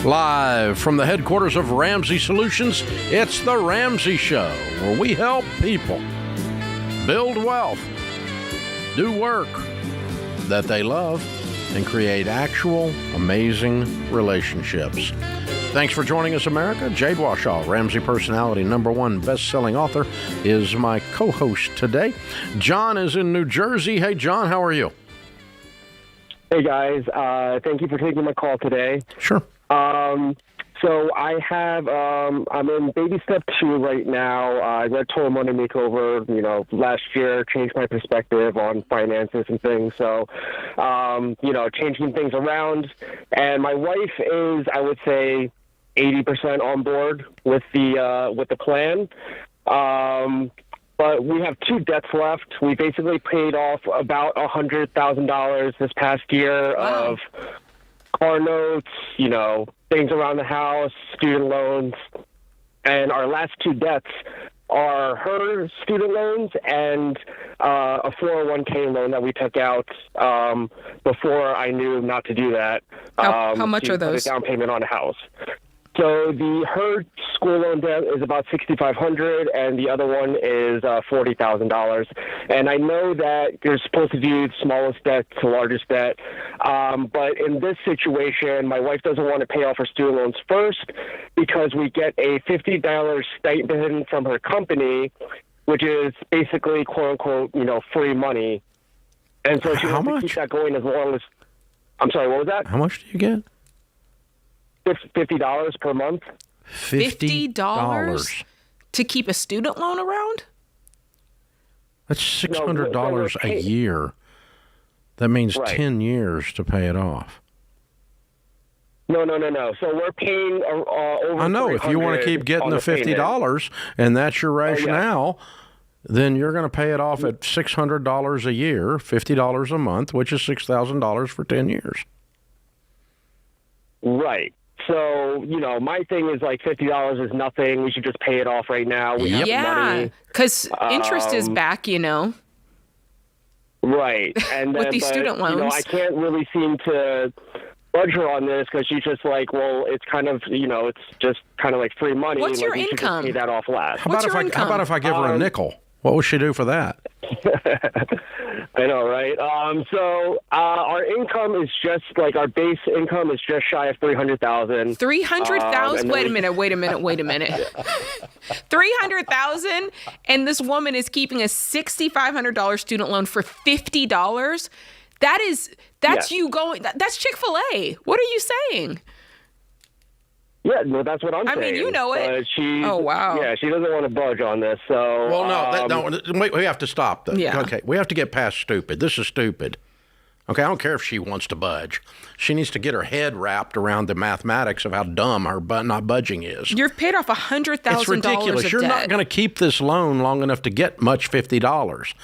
Live from the headquarters of Ramsey Solutions, it's The Ramsey Show, where we help people build wealth, do work that they love, and create actual amazing relationships. Thanks for joining us, America. Jade Warshaw, Ramsey personality, #1 best-selling author, is my co-host today. John is in New Jersey. Hey, John, how are you? Hey, guys. Thank you for taking my call today. Sure. So I have, I'm in baby step 2 right now. I got total money makeover, last year, changed my perspective on finances and things. So, changing things around. And my wife is, I would say, 80% on board with the plan. But we have 2 debts left. We basically paid off about $100,000 this past year of car notes, things around the house, student loans. And our last 2 debts are her student loans and a 401k loan that we took out before I knew not to do that. How much are those? Put a down payment on a house. So her school loan debt is about $6,500, and the other one is $40,000. And I know that you're supposed to do smallest debt to largest debt. But in this situation, my wife doesn't want to pay off her student loans first because we get a $50 stipend from her company, which is basically, quote unquote, free money. And so she wants to keep that going as long as. I'm sorry, what was that? How much do you get? $50 per month. $50 to keep a student loan around? That's $600 a year. That means 10 years to pay it off. No. So we're paying over. I know. If you want to keep getting the $50 and that's your rationale, then you're going to pay it off at $600 a year, $50 a month, which is $6,000 for 10 years. Right. So, my thing is like $50 is nothing. We should just pay it off right now. We have money. Because interest is back, Right. And then, with these student loans. I can't really seem to budge her on this because she's just like, well, it's kind of, it's just kind of like free money. What's your we should income? just pay that off last. How about if I give her a nickel? What would she do for that? I know, right? So our income is just like our base income is just shy of $300,000. $300,000? Wait a minute. $300,000, and this woman is keeping a $6,500 student loan for $50. That's you going. That's Chick-fil-A. What are you saying? Yeah, no, that's what I'm saying. I mean, you know it. Oh, wow. Yeah, she doesn't want to budge on this. So, no, we have to stop. Yeah. Okay, we have to get past stupid. This is stupid. Okay, I don't care if she wants to budge. She needs to get her head wrapped around the mathematics of how dumb her not budging is. You've paid off $100,000 It's ridiculous. You're not going to keep this loan long enough to get much $50.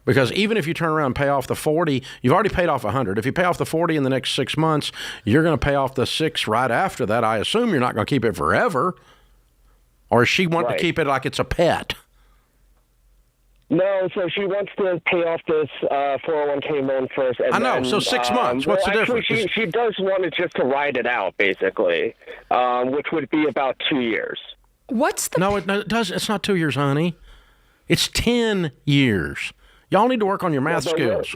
Because even if you turn around and pay off the $40, you've already paid off $100. If you pay off the $40 in the next 6 months, you're going to pay off the $6 right after that. I assume you're not going to keep it forever. Or does she want to keep it like it's a pet? No, so she wants to pay off this 401k loan first. And I know, then, so 6 months. What's the difference? She does want it just to ride it out, basically, which would be about 2 years. What's the... No, it does. It's not 2 years, honey. It's 10 years. Y'all need to work on your math skills.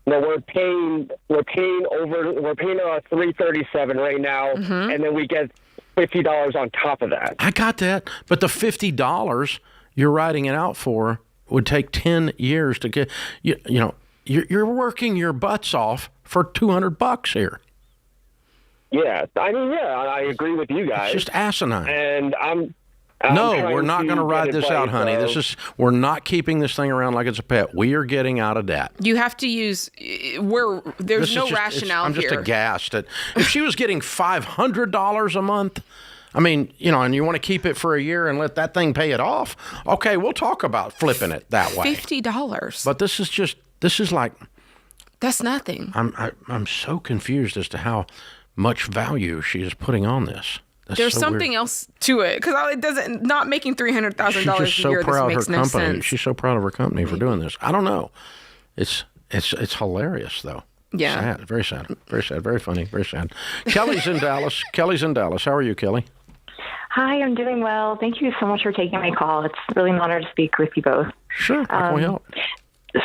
No, we're paying $337 right now, and then we get $50 on top of that. I got that, but the $50 you're writing it out for would take 10 years to get. You're working your butts off for $200 here. Yeah, I agree with you guys. It's just asinine. And no, we're not going to ride this out, honey. We're not keeping this thing around like it's a pet. We are getting out of debt. You have to use there's no rationale I'm here. just aghast at if she was getting $500 a month. I mean, and you want to keep it for a year and let that thing pay it off. Okay, we'll talk about flipping it that way. $50. But this is like that's nothing. I'm so confused as to how much value she is putting on this. There's something else to it because it doesn't. Not making $300,000 a year. She's just so proud of her no company. Sense. She's so proud of her company for doing this. I don't know. It's hilarious though. Yeah. Sad. Very sad. Very sad. Very funny. Very sad. Kelly's in Dallas. How are you, Kelly? Hi, I'm doing well. Thank you so much for taking my call. It's really an honor to speak with you both. Sure. How can we help?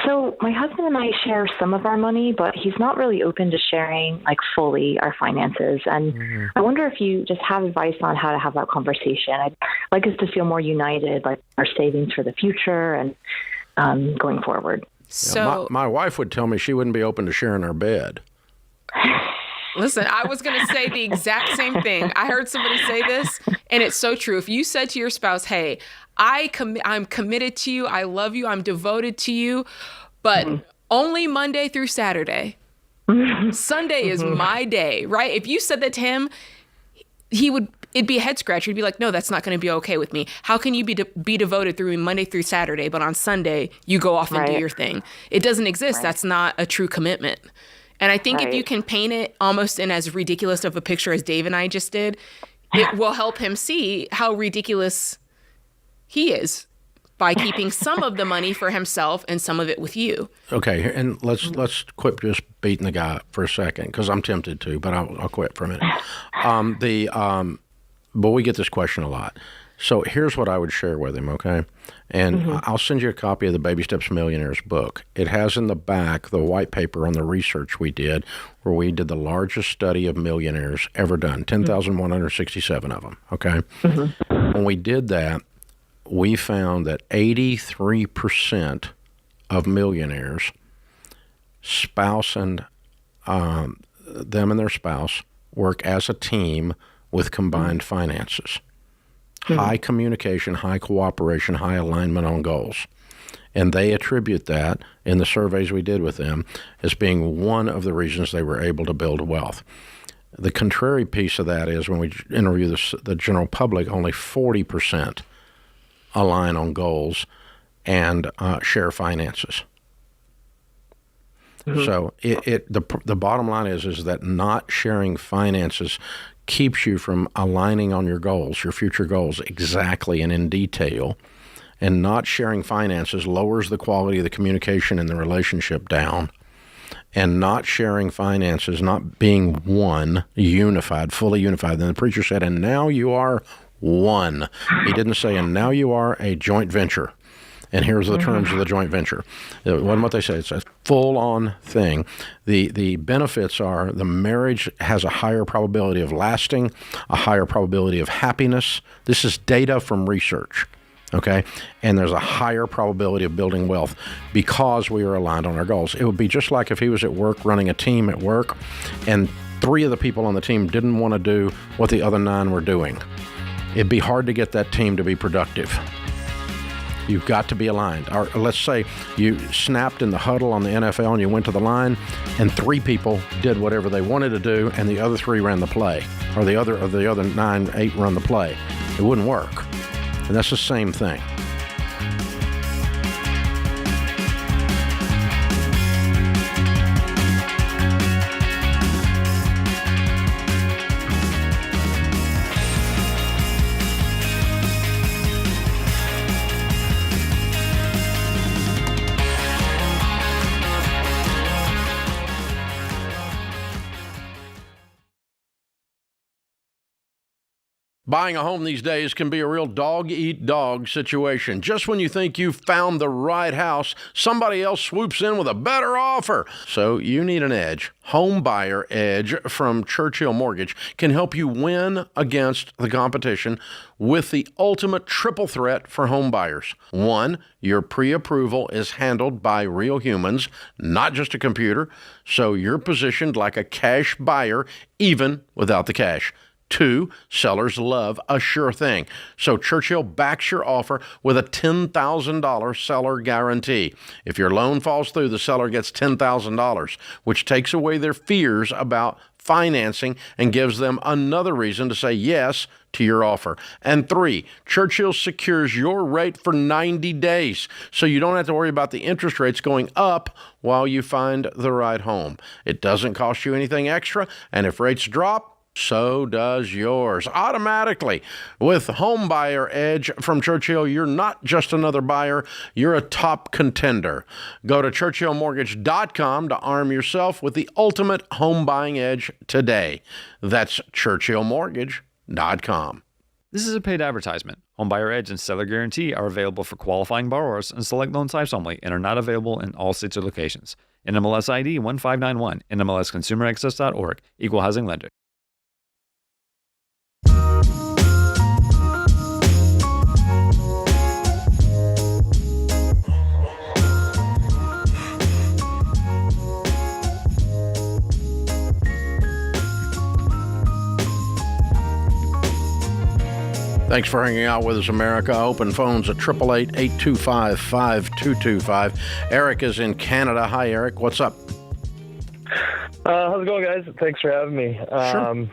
So my husband and I share some of our money, but he's not really open to sharing like fully our finances. And I wonder if you just have advice on how to have that conversation. I'd like us to feel more united, like our savings for the future and going forward. So my wife would tell me she wouldn't be open to sharing our bed. Listen, I was going to say the exact same thing. I heard somebody say this, and it's so true. If you said to your spouse, hey, I'm committed to you, I love you, I'm devoted to you, but only Monday through Saturday. Sunday is my day, right? If you said that to him, it'd be a head scratcher. He'd be like, no, that's not going to be okay with me. How can you be devoted through Monday through Saturday, but on Sunday you go off and do your thing? It doesn't exist. Right. That's not a true commitment. And I think if you can paint it almost in as ridiculous of a picture as Dave and I just did, it will help him see how ridiculous he is by keeping some of the money for himself and some of it with you. Okay, and let's quit just beating the guy up for a second because I'm tempted to, but I'll quit for a minute. But we get this question a lot. So here's what I would share with him, okay? And I'll send you a copy of the Baby Steps Millionaires book. It has in the back the white paper on the research we did, where we did the largest study of millionaires ever done, 10,167 of them, okay? When we did that, we found that 83% of millionaires, spouse and them and their spouse, work as a team with combined finances. High communication, high cooperation, high alignment on goals. And they attribute that, in the surveys we did with them, as being one of the reasons they were able to build wealth. The contrary piece of that is when we interview the general public, only 40% align on goals and share finances. So the bottom line is that not sharing finances keeps you from aligning on your goals, your future goals, exactly and in detail. And not sharing finances lowers the quality of the communication and the relationship down. And not sharing finances, not being one, unified, fully unified. Then the preacher said, and now you are one. He didn't say, and now you are a joint venture. And here's the terms of the joint venture. It wasn't what they say. It's a full-on thing. The benefits are the marriage has a higher probability of lasting, a higher probability of happiness. This is data from research, okay? And there's a higher probability of building wealth because we are aligned on our goals. It would be just like if he was at work running a team at work and 3 of the people on the team didn't want to do what the other 9 were doing. It'd be hard to get that team to be productive. You've got to be aligned. Or let's say you snapped in the huddle on the NFL and you went to the line and 3 people did whatever they wanted to do and the other 3 ran the play, or the other 9, 8 run the play. It wouldn't work. And that's the same thing. Buying a home these days can be a real dog-eat-dog situation. Just when you think you've found the right house, somebody else swoops in with a better offer. So you need an edge. Home Buyer Edge from Churchill Mortgage can help you win against the competition with the ultimate triple threat for home buyers. 1, your pre-approval is handled by real humans, not just a computer, so you're positioned like a cash buyer even without the cash. 2, sellers love a sure thing. So Churchill backs your offer with a $10,000 seller guarantee. If your loan falls through, the seller gets $10,000, which takes away their fears about financing and gives them another reason to say yes to your offer. And 3, Churchill secures your rate for 90 days, so you don't have to worry about the interest rates going up while you find the right home. It doesn't cost you anything extra, and if rates drop, so does yours automatically. With Home Buyer Edge from Churchill, you're not just another buyer, you're a top contender. Go to churchillmortgage.com to arm yourself with the ultimate home buying edge today. That's churchillmortgage.com. This is a paid advertisement. Home Buyer Edge and Seller Guarantee are available for qualifying borrowers and select loan types only and are not available in all states or locations. NMLS ID 1591, NMLSconsumeraccess.org, Equal Housing Lender. Thanks for hanging out with us, America. Open phones at 888-825-5225. Eric is in Canada. Hi, Eric. What's up? How's it going, guys? Thanks for having me. Sure.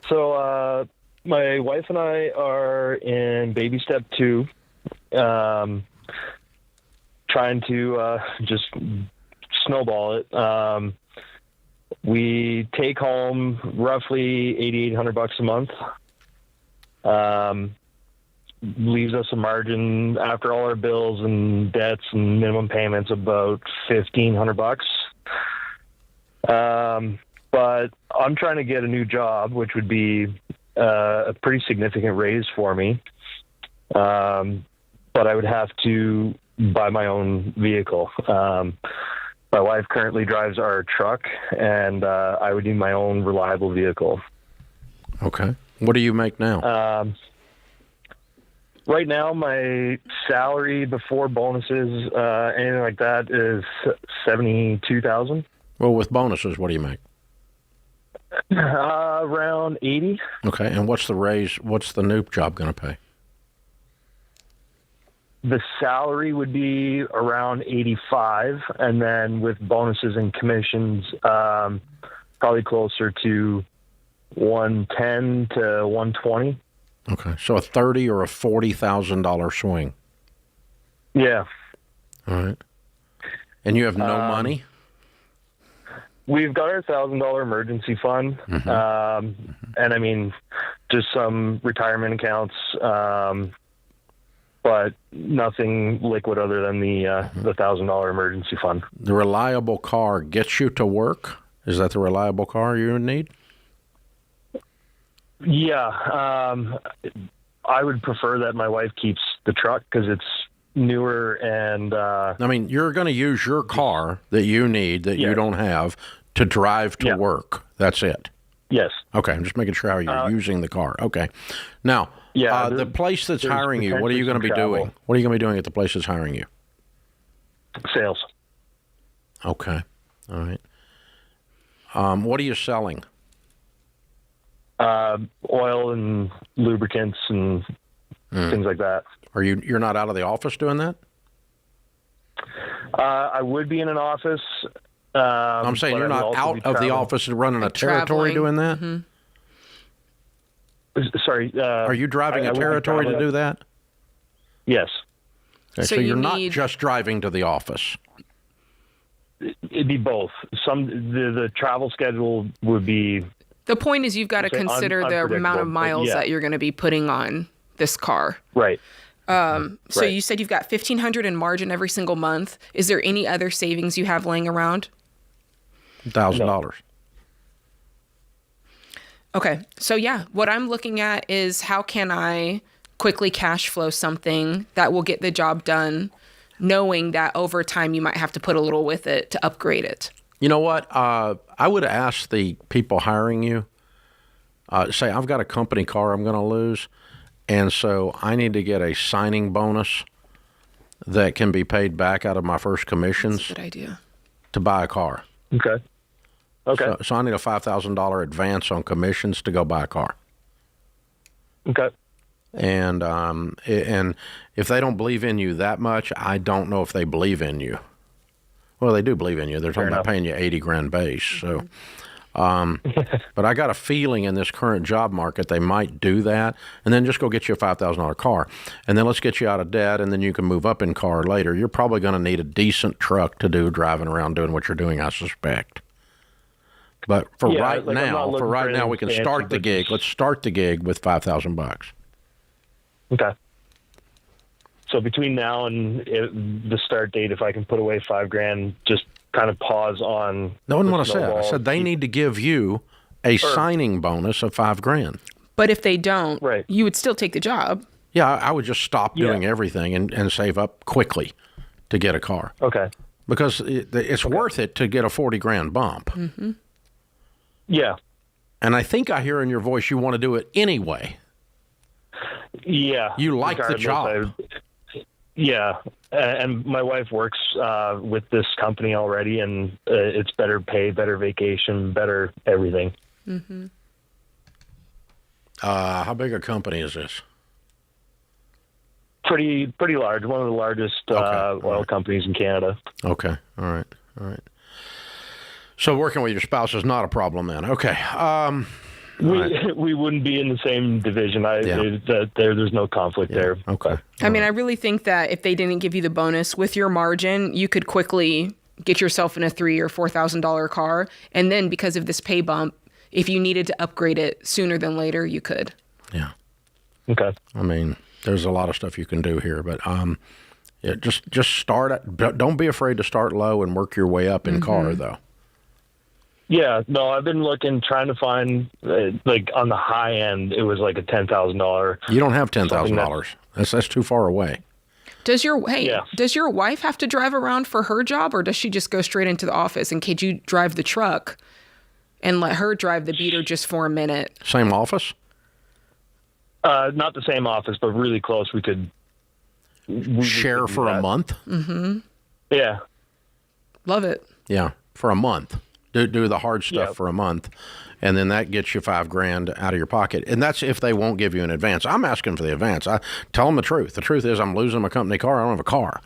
So my wife and I are in baby step 2, trying to just snowball it. We take home roughly $8,800 a month. Leaves us a margin after all our bills and debts and minimum payments about $1,500. But I'm trying to get a new job, which would be a pretty significant raise for me. But I would have to buy my own vehicle. My wife currently drives our truck, and I would need my own reliable vehicle. Okay. What do you make now? Right now, my salary before bonuses, anything like that, is $72,000. Well, with bonuses, what do you make? Around 80. Okay. And what's the raise? What's the new job going to pay? The salary would be around 85, and then with bonuses and commissions, probably closer to 110 to 120. Okay, so a $30,000 or a $40,000 swing. Yeah. All right. And you have no money? We've got our $1,000 emergency fund, and I mean, just some retirement accounts. But nothing liquid other than the $1,000 emergency fund. The reliable car gets you to work? Is that the reliable car you need? Yeah. I would prefer that my wife keeps the truck because it's newer and... I mean, you're going to use your car that you need, that you don't have, to drive to work. That's it? Yes. Okay, I'm just making sure how you're using the car. Okay. Now... Yeah, the place that's hiring you, what are you going to be doing? What are you going to be doing at the place that's hiring you? Sales. Okay. All right. What are you selling? Oil and lubricants and things like that. You're not out of the office doing that? I would be in an office. I'm saying you're not out of the office and running a territory doing that? Mm-hmm. Sorry. Are you driving a territory to do that? Yes. Okay, so you're not just driving to the office. It'd be both. The travel schedule would be... The point is you've got to consider the amount of miles that you're going to be putting on this car. Right. So you said you've got $1,500 in margin every single month. Is there any other savings you have laying around? $1,000. Okay. So yeah, what I'm looking at is how can I quickly cash flow something that will get the job done, knowing that over time you might have to put a little with it to upgrade it. You know what? I would ask the people hiring you, say, I've got a company car I'm going to lose, and so I need to get a signing bonus that can be paid back out of my first commissions. That's a good idea. To buy a car. Okay. Okay. So I need a $5,000 advance on commissions to go buy a car. Okay. And if they don't believe in you that much, I don't know if they believe in you. Well, they do believe in you. They're talking about paying you $80,000 base. So, but I got a feeling in this current job market they might do that, and then just go get you a $5,000 car, and then let's get you out of debt, and then you can move up in car later. You're probably going to need a decent truck to do driving around doing what you're doing, I suspect. But for right now, we can start the gig. Let's start the gig with $5,000. Okay. So between now and the start date, if I can put away $5,000, just kind of pause on. No one what I said. I said they need to give you a signing bonus of $5,000. But if they don't, you would still take the job. Yeah, I would just stop doing everything and save up quickly to get a car. Okay. Because it's worth it to get a $40,000 bump. Mm-hmm. Yeah. And I think I hear in your voice you want to do it anyway. Yeah. You like the job. Yeah. And my wife works with this company already, and it's better pay, better vacation, better everything. Mm-hmm. How big a company is this? Pretty large. One of the largest oil companies in Canada. Okay. All right. So working with your spouse is not a problem then. Okay. We wouldn't be in the same division. There's no conflict there. Okay. I mean, I really think that if they didn't give you the bonus with your margin, you could quickly get yourself in a $3,000 or $4,000 car. And then because of this pay bump, if you needed to upgrade it sooner than later, you could. Yeah. Okay. I mean, there's a lot of stuff you can do here, but just start it. Don't be afraid to start low and work your way up in car, though. Yeah, no, I've been trying to find, on the high end, it was like a $10,000. You don't have $10,000. That's too far away. Does your wife have to drive around for her job, or does she just go straight into the office? And could you drive the truck and let her drive the beater just for a minute? Same office? Not the same office, but really close. We could share for a month. Mm-hmm. Yeah. Love it. Yeah, for a month. Do the hard stuff for a month, and then that gets you $5,000 out of your pocket. And that's if they won't give you an advance. I'm asking for the advance. I tell them the truth. The truth is I'm losing my company car. I don't have a car.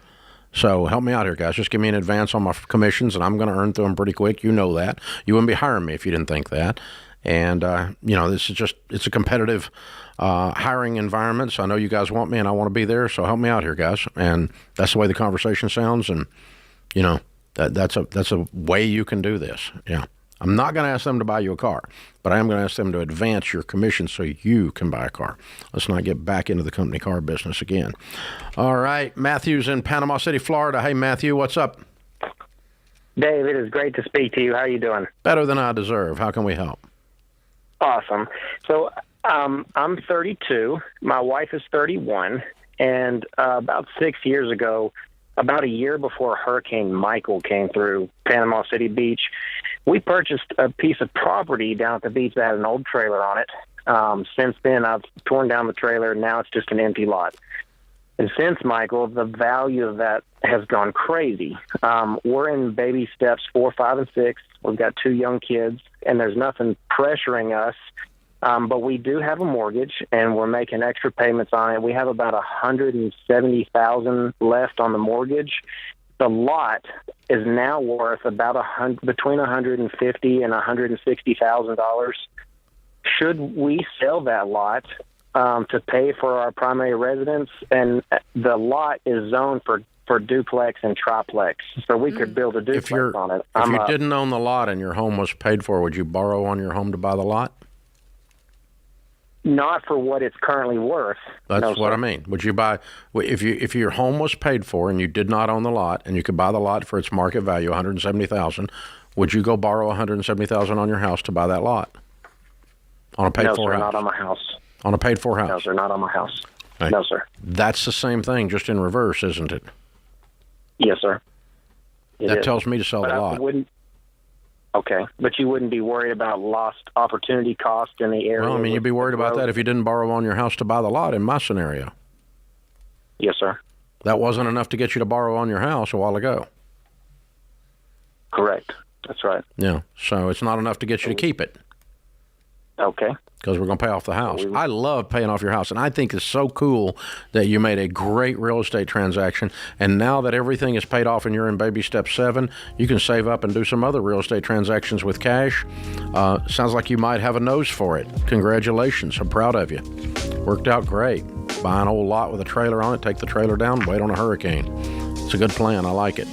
So help me out here, guys. Just give me an advance on my commissions, and I'm going to earn through them pretty quick. You know that. You wouldn't be hiring me if you didn't think that. And, this is it's a competitive hiring environment. So I know you guys want me, and I want to be there. So help me out here, guys. And that's the way the conversation sounds. And, that's a way you can do this. Yeah. I'm not going to ask them to buy you a car, but I am going to ask them to advance your commission so you can buy a car. Let's not get back into the company car business again. All right. Matthew's in Panama City, Florida. Hey, Matthew, what's up? Dave, it is great to speak to you. How are you doing? Better than I deserve. How can we help? Awesome. So I'm 32. My wife is 31. And about 6 years ago, about a year before Hurricane Michael came through Panama City Beach, we purchased a piece of property down at the beach that had an old trailer on it. Since then, I've torn down the trailer, and now it's just an empty lot. And since Michael, the value of that has gone crazy. We're in baby steps 4, 5, and 6. We've got 2 young kids, and there's nothing pressuring us. But we do have a mortgage, and we're making extra payments on it. We have about $170,000 left on the mortgage. The lot is now worth about between $150,000 and $160,000. Should we sell that lot to pay for our primary residence? And the lot is zoned for duplex and triplex, so we could build a duplex on it. If you didn't own the lot and your home was paid for, would you borrow on your home to buy the lot? Not for what it's currently worth. That's what I mean. Would you buy if your home was paid for and you did not own the lot and you could buy the lot for its market value, $170,000? Would you go borrow $170,000 on your house to buy that lot on a paid-for house? No, sir, not on my house. On a paid-for house? No, sir, not on my house. Right. No, sir. That's the same thing, just in reverse, isn't it? Yes, sir. That tells me to sell the lot. Okay, but you wouldn't be worried about lost opportunity cost in the area? Well, I mean, you'd be worried about that if you didn't borrow on your house to buy the lot in my scenario. Yes, sir. That wasn't enough to get you to borrow on your house a while ago. Correct. That's right. Yeah, so it's not enough to get you to keep it. Okay. Because we're going to pay off the house. I love paying off your house, and I think it's so cool that you made a great real estate transaction, and now that everything is paid off and you're in baby step 7, you can save up and do some other real estate transactions with cash. Sounds like you might have a nose for it. Congratulations. I'm proud of you. Worked out great. Buy an old lot with a trailer on it, take the trailer down, wait on a hurricane. It's a good plan. I like it.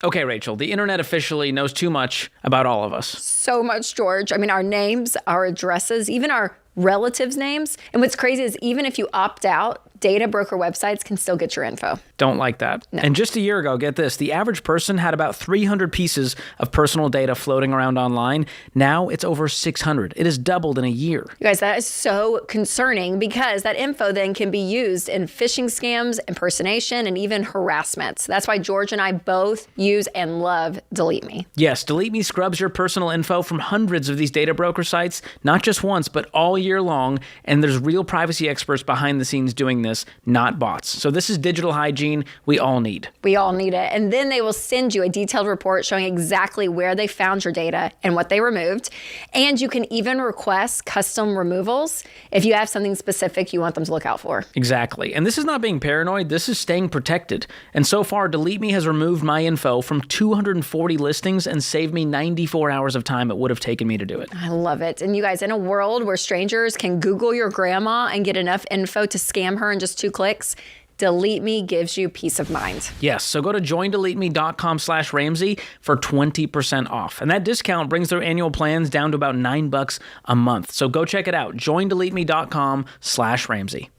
Okay, Rachel, the internet officially knows too much about all of us. So much, George. I mean, our names, our addresses, even our relatives' names. And what's crazy is even if you opt out, data broker websites can still get your info. Don't like that. No. And just a year ago, get this, the average person had about 300 pieces of personal data floating around online. Now it's over 600. It has doubled in a year. You guys, that is so concerning because that info then can be used in phishing scams, impersonation, and even harassment. So that's why George and I both use and love Delete Me. Yes, Delete Me scrubs your personal info from hundreds of these data broker sites, not just once, but all year long. And there's real privacy experts behind the scenes doing this. business, not bots. So this is digital hygiene we all need. We all need it. And then they will send you a detailed report showing exactly where they found your data and what they removed. And you can even request custom removals if you have something specific you want them to look out for. Exactly. And this is not being paranoid. This is staying protected. And so far, Delete Me has removed my info from 240 listings and saved me 94 hours of time it would have taken me to do it. I love it. And you guys, in a world where strangers can Google your grandma and get enough info to scam her in just 2 clicks, Delete Me gives you peace of mind. Yes, so go to joindeleteme.com/Ramsey for 20% off. And that discount brings their annual plans down to about $9 a month. So go check it out, joindeleteme.com/Ramsey.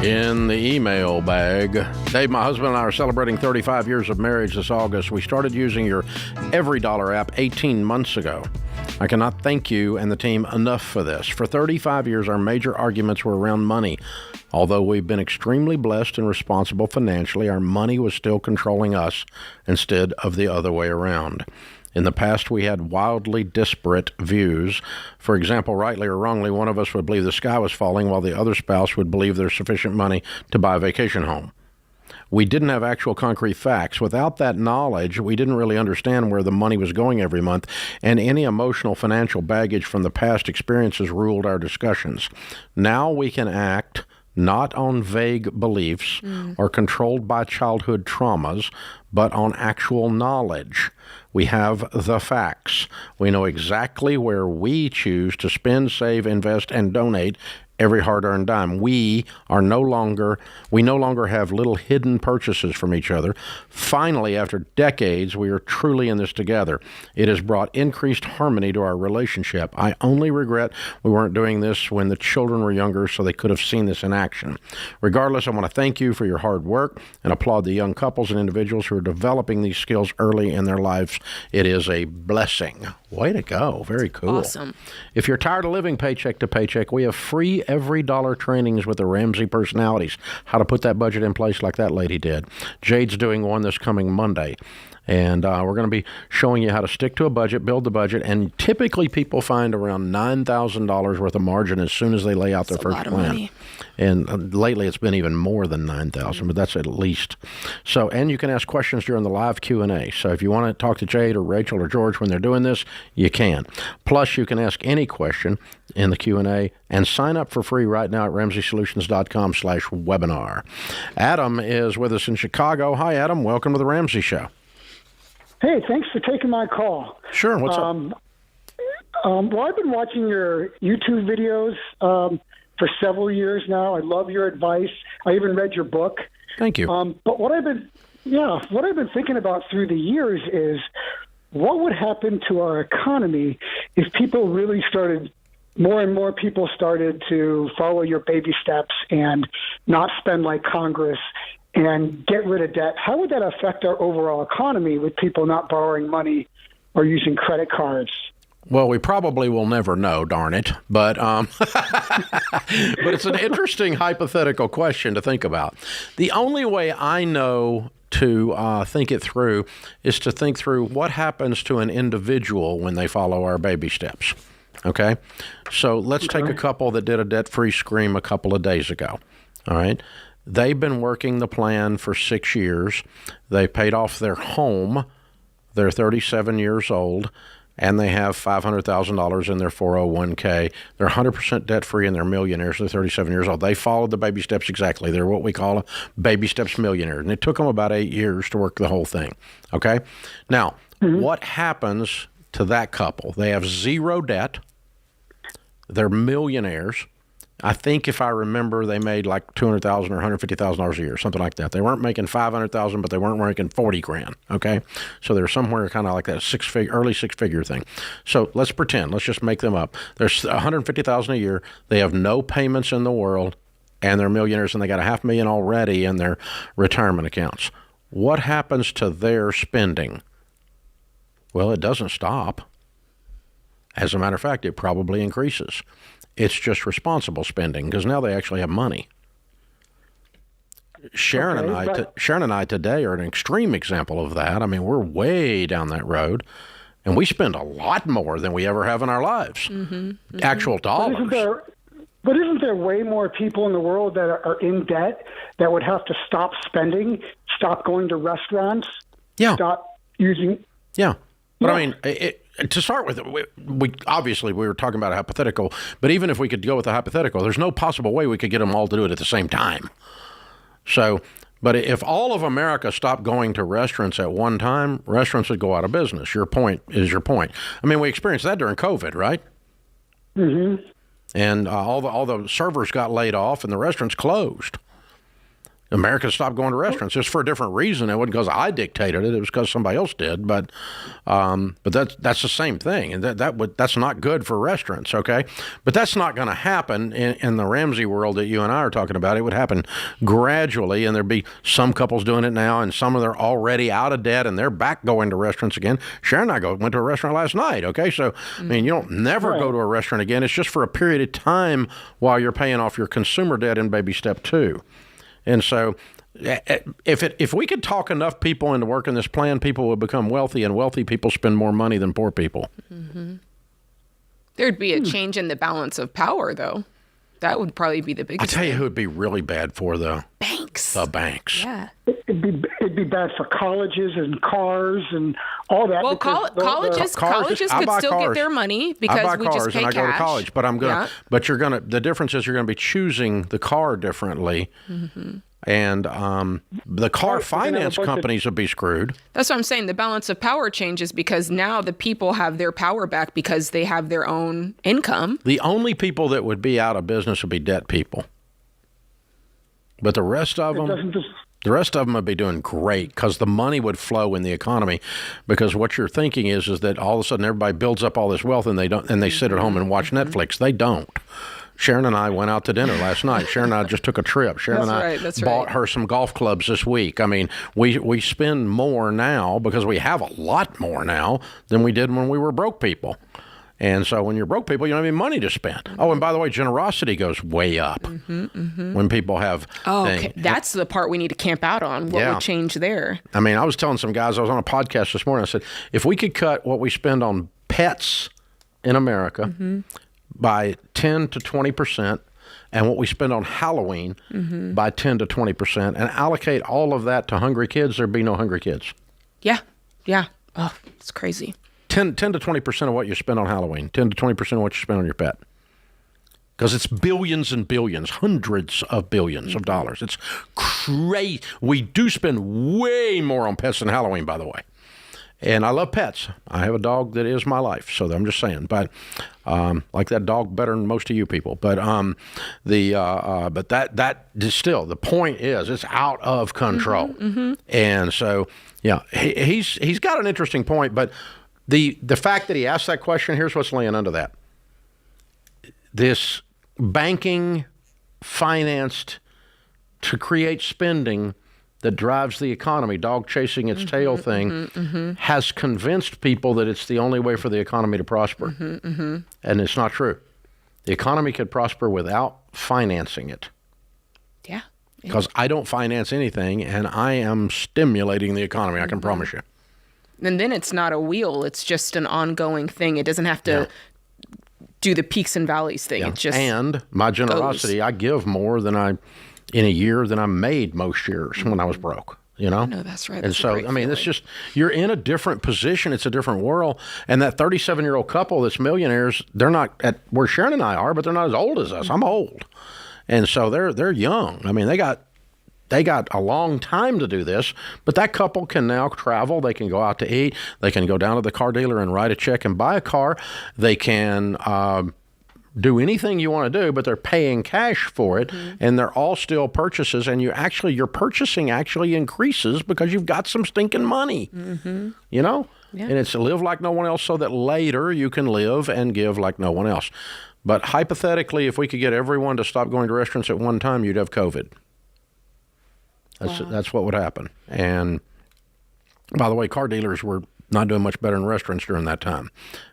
In the email bag, Dave, my husband and I are celebrating 35 years of marriage this August. We started using your EveryDollar app 18 months ago. I cannot thank you and the team enough for this. For 35 years, our major arguments were around money. Although we've been extremely blessed and responsible financially, our money was still controlling us instead of the other way around. In the past, we had wildly disparate views. For example, rightly or wrongly, one of us would believe the sky was falling while the other spouse would believe there's sufficient money to buy a vacation home. We didn't have actual concrete facts. Without that knowledge, we didn't really understand where the money was going every month, and any emotional financial baggage from the past experiences ruled our discussions. Now we can act not on vague beliefs or controlled by childhood traumas, but on actual knowledge. We have the facts. We know exactly where we choose to spend, save, invest, and donate every hard-earned dime. We no longer have little hidden purchases from each other. Finally, after decades, we are truly in this together. It has brought increased harmony to our relationship. I only regret we weren't doing this when the children were younger so they could have seen this in action. Regardless, I want to thank you for your hard work and applaud the young couples and individuals who are developing these skills early in their lives. It is a blessing. Way to go. Very cool. Awesome. If you're tired of living paycheck to paycheck, we have free EveryDollar trainings with the Ramsey personalities. How to put that budget in place like that lady did. Jade's doing one this coming Monday. And we're going to be showing you how to stick to a budget, build the budget, and typically people find around $9,000 worth of margin as soon as they lay out their first plan. And lately it's been even more than $9,000, but that's at least. So, and you can ask questions during the live Q&A. So if you want to talk to Jade or Rachel or George when they're doing this, you can. Plus, you can ask any question in the Q&A and sign up for free right now at RamseySolutions.com/webinar. Adam is with us in Chicago. Hi, Adam. Welcome to the Ramsey Show. Hey, thanks for taking my call. Sure, what's up? Well, I've been watching your YouTube videos for several years now. I love your advice. I even read your book. Thank you. But what I've been thinking about through the years is what would happen to our economy if more and more people started to follow your baby steps and not spend like Congress and get rid of debt. How would that affect our overall economy with people not borrowing money or using credit cards? Well, we probably will never know, darn it. But but it's an interesting hypothetical question to think about. The only way I know to think it through is to think through what happens to an individual when they follow our baby steps. Okay? So let's take a couple that did a debt-free scream a couple of days ago. All right? They've been working the plan for 6 years. They paid off their home. They're 37 years old, and they have $500,000 in their 401k. They're 100% debt-free, and they're millionaires. They're 37 years old. They followed the baby steps exactly. They're what we call a baby steps millionaire, and it took them about 8 years to work the whole thing. Okay? Now, what happens to that couple? They have zero debt. They're millionaires. I think if I remember, they made like $200,000 or $150,000 a year, something like that. They weren't making $500,000, but they weren't making $40,000. Okay, so they're somewhere kind of like that early six-figure thing. So let's pretend. Let's just make them up. There's $150,000 a year. They have no payments in the world, and they're millionaires, and they got $500,000 already in their retirement accounts. What happens to their spending? Well, it doesn't stop. As a matter of fact, it probably increases. It's just responsible spending because now they actually have money. Sharon and I today are an extreme example of that. I mean, we're way down that road, and we spend a lot more than we ever have in our lives. Actual dollars. But isn't there way more people in the world that are in debt that would have to stop spending, stop going to restaurants, stop using? Yeah. But I mean, to start with, we obviously we were talking about a hypothetical, but even if we could go with a hypothetical, there's no possible way we could get them all to do it at the same time. So, but if all of America stopped going to restaurants at one time, restaurants would go out of business. Your point is your point. I mean, we experienced that during COVID, right? Mm-hmm. And all the servers got laid off and the restaurants closed. America stopped going to restaurants just for a different reason. It wasn't because I dictated it; it was because somebody else did. But that's the same thing, and that's not good for restaurants. Okay, but that's not going to happen in the Ramsey world that you and I are talking about. It would happen gradually, and there'd be some couples doing it now, and some of them are already out of debt and they're back going to restaurants again. Sharon and I went to a restaurant last night. Okay, so I mean, you don't never go to a restaurant again. It's just for a period of time while you're paying off your consumer debt in baby step 2. And so if we could talk enough people into working this plan, people would become wealthy, and wealthy people spend more money than poor people. There'd be a change in the balance of power, though. That would probably be the biggest I tell you who would be really bad for, though. Banks. The banks. Yeah. It'd be bad for colleges and cars and all that. Well, colleges could still get their money because we just pay and cash. I go to college, but the difference is you're gonna be choosing the car differently. And the car finance companies would be screwed. That's what I'm saying. The balance of power changes because now the people have their power back because they have their own income. The only people that would be out of business would be debt people. But the rest of them would be doing great because the money would flow in the economy. Because what you're thinking is that all of a sudden everybody builds up all this wealth and they sit at home and watch Netflix. They don't. Sharon and I went out to dinner last night. Sharon and I just took a trip. Sharon and I bought her some golf clubs this week. I mean, we spend more now because we have a lot more now than we did when we were broke people. And so when you're broke people, you don't have any money to spend. Oh, and by the way, generosity goes way up when people have things. Okay. That's the part we need to camp out on. What would change there? I mean, I was telling some guys, I was on a podcast this morning, I said, if we could cut what we spend on pets in America by 10 to 20%, and what we spend on Halloween by 10 to 20%, and allocate all of that to hungry kids, there'd be no hungry kids. Yeah. Oh, it's crazy. 10 to 20% of what you spend on Halloween, 10 to 20% of what you spend on your pet. Because it's billions and billions, hundreds of billions of dollars. It's crazy. We do spend way more on pets than Halloween, by the way. And I love pets. I have a dog that is my life, so I'm just saying. But like that dog better than most of you people. But that is still, the point is it's out of control. And so he's got an interesting point. But the fact that he asked that question, here's what's laying under that. This banking financed to create spending that drives the economy, dog chasing its tail thing, has convinced people that it's the only way for the economy to prosper. And it's not true. The economy could prosper without financing it. Yeah. Because I don't finance anything, and I am stimulating the economy, I can promise you. And then it's not a wheel. It's just an ongoing thing. It doesn't have to do the peaks and valleys thing. It just and my generosity, I give more than in a year than I made most years when I was broke, you know? No, that's right. And so, I mean, it's just, you're in a different position. It's a different world. And that 37-year-old couple that's millionaires, they're not at where Sharon and I are, but they're not as old as us. I'm old. And so they're young. I mean, they got a long time to do this, but that couple can now travel. They can go out to eat. They can go down to the car dealer and write a check and buy a car. They can do anything you want to do, but they're paying cash for it, and they're all still purchases, and your purchasing actually increases because you've got some stinking money, you know? Yeah. And it's live like no one else so that later you can live and give like no one else. But hypothetically, if we could get everyone to stop going to restaurants at one time, you'd have COVID. That's what would happen. And by the way, car dealers were not doing much better in restaurants during that time,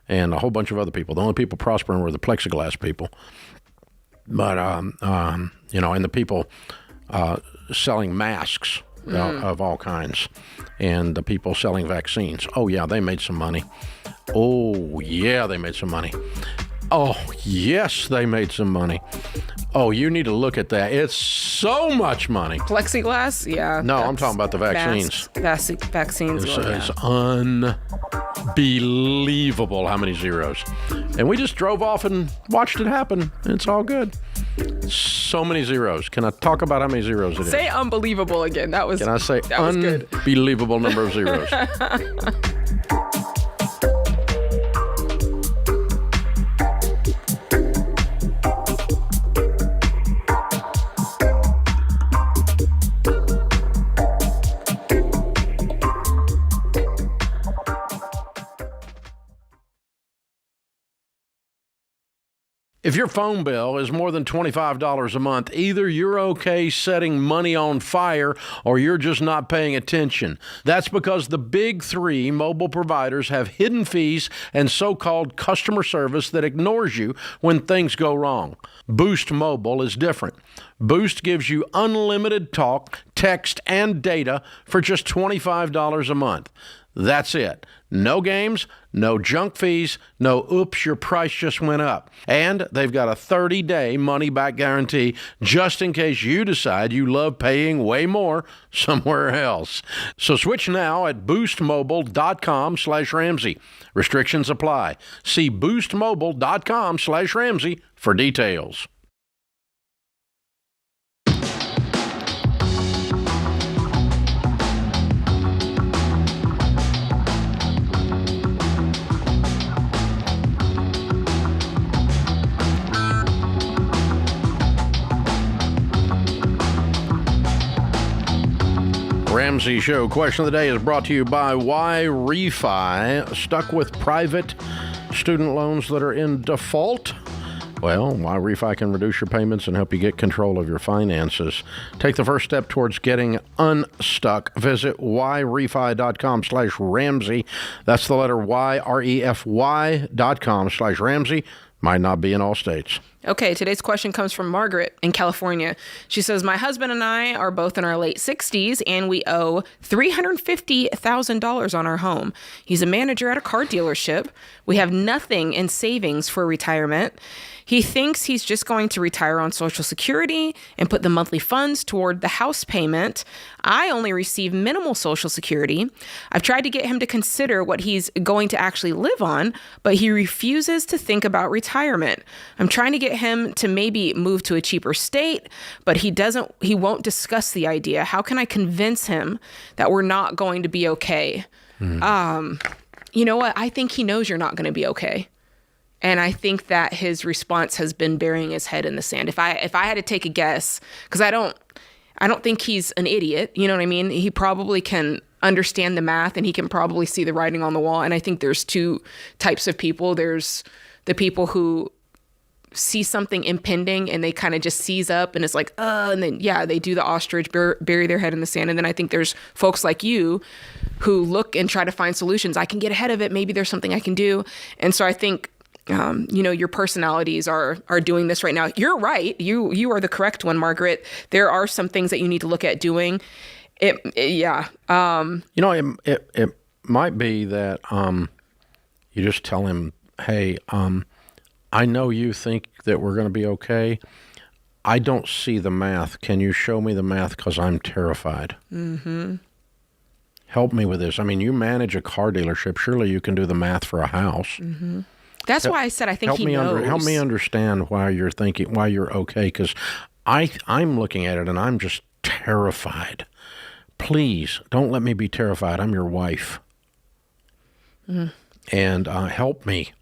and a whole bunch of other people. The only people prospering were the plexiglass people. But and the people selling masks of all kinds, and the people selling vaccines. Oh, yeah, they made some money. Oh, yeah, they made some money. Oh, yes, they made some money. Oh, you need to look at that. It's so much money. Plexiglass? Yeah. No, I'm talking about the vaccines. Vaccines. It's unbelievable how many zeros. And we just drove off and watched it happen. It's all good. So many zeros. Can I talk about how many zeros it is? Say unbelievable again. Can I say unbelievable number of zeros? If your phone bill is more than $25 a month, either you're okay setting money on fire or you're just not paying attention. That's because the big three mobile providers have hidden fees and so-called customer service that ignores you when things go wrong. Boost Mobile is different. Boost gives you unlimited talk, text, and data for just $25 a month. That's it. No games, no junk fees, no oops, your price just went up. And they've got a 30-day money-back guarantee just in case you decide you love paying way more somewhere else. So switch now at boostmobile.com/Ramsey. Restrictions apply. See boostmobile.com/Ramsey for details. Ramsey Show. Question of the day is brought to you by Why Refi? Stuck with private student loans that are in default? Well, Why Refi can reduce your payments and help you get control of your finances. Take the first step towards getting unstuck. Visit whyrefi.com/Ramsey. That's the letter Y, REFY.com/Ramsey. Might not be in all states. Okay, today's question comes from Margaret in California. She says, my husband and I are both in our late 60s, and we owe $350,000 on our home. He's a manager at a car dealership. We have nothing in savings for retirement. He thinks he's just going to retire on Social Security and put the monthly funds toward the house payment. I only receive minimal Social Security. I've tried to get him to consider what he's going to actually live on, but he refuses to think about retirement. I'm trying to get him to maybe move to a cheaper state, but he won't discuss the idea. How can I convince him that we're not going to be okay? You know what? I think he knows you're not going to be okay. And I think that his response has been burying his head in the sand. If I had to take a guess, because I don't think he's an idiot. You know what I mean? He probably can understand the math and he can probably see the writing on the wall. And I think there's two types of people. There's the people who see something impending and they kind of just seize up and it's like, and then, they do the ostrich, bury their head in the sand. And then I think there's folks like you who look and try to find solutions. I can get ahead of it. Maybe there's something I can do. And so I think, your personalities are doing this right now. You're right. You are the correct one, Margaret. There are some things that you need to look at doing. It might be that you just tell him, hey, I know you think that we're going to be okay. I don't see the math. Can you show me the math? Because I'm terrified. Mm-hmm. Help me with this. I mean, you manage a car dealership. Surely you can do the math for a house. Mm-hmm. That's why I said I think he knows. Help me understand why you're okay, because I'm looking at it and I'm just terrified. Please, don't let me be terrified. I'm your wife. Mm. And help me.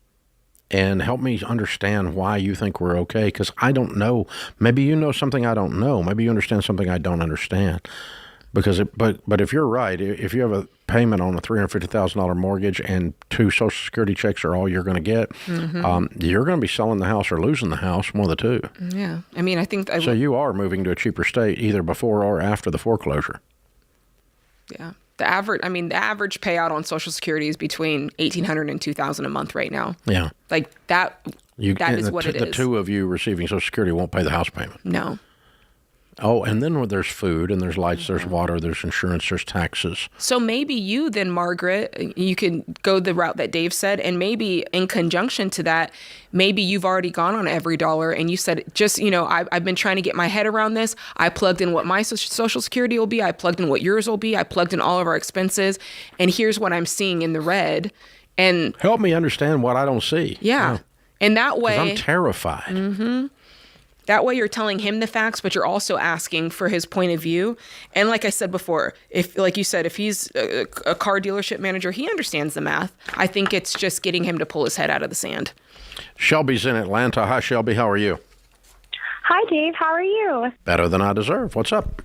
And help me understand why you think we're okay, because I don't know. Maybe you know something I don't know. Maybe you understand something I don't understand. But if you're right, if you have a payment on a $350,000 mortgage and 2 Social Security checks are all you're going to get, you're going to be selling the house or losing the house, one of the two. Yeah. I mean, I think... So you are moving to a cheaper state either before or after the foreclosure. Yeah. The average payout on Social Security is between $1,800 and $2,000 a month right now. Yeah. Like that is what it is. The two of you receiving Social Security won't pay the house payment. No. Oh, and then there's food, and there's lights, there's water, there's insurance, there's taxes. So maybe you then, Margaret, you can go the route that Dave said, and maybe in conjunction to that, maybe you've already gone on every dollar, and you said, just, I've been trying to get my head around this. I plugged in what my Social Security will be. I plugged in what yours will be. I plugged in all of our expenses, and here's what I'm seeing in the red. And help me understand what I don't see. Yeah. And that way, I'm terrified. Mm-hmm. That way you're telling him the facts, but you're also asking for his point of view. And like I said before, if he's a car dealership manager, he understands the math. I think it's just getting him to pull his head out of the sand. Shelby's in Atlanta. Hi, Shelby. How are you? Hi, Dave. How are you? Better than I deserve. What's up?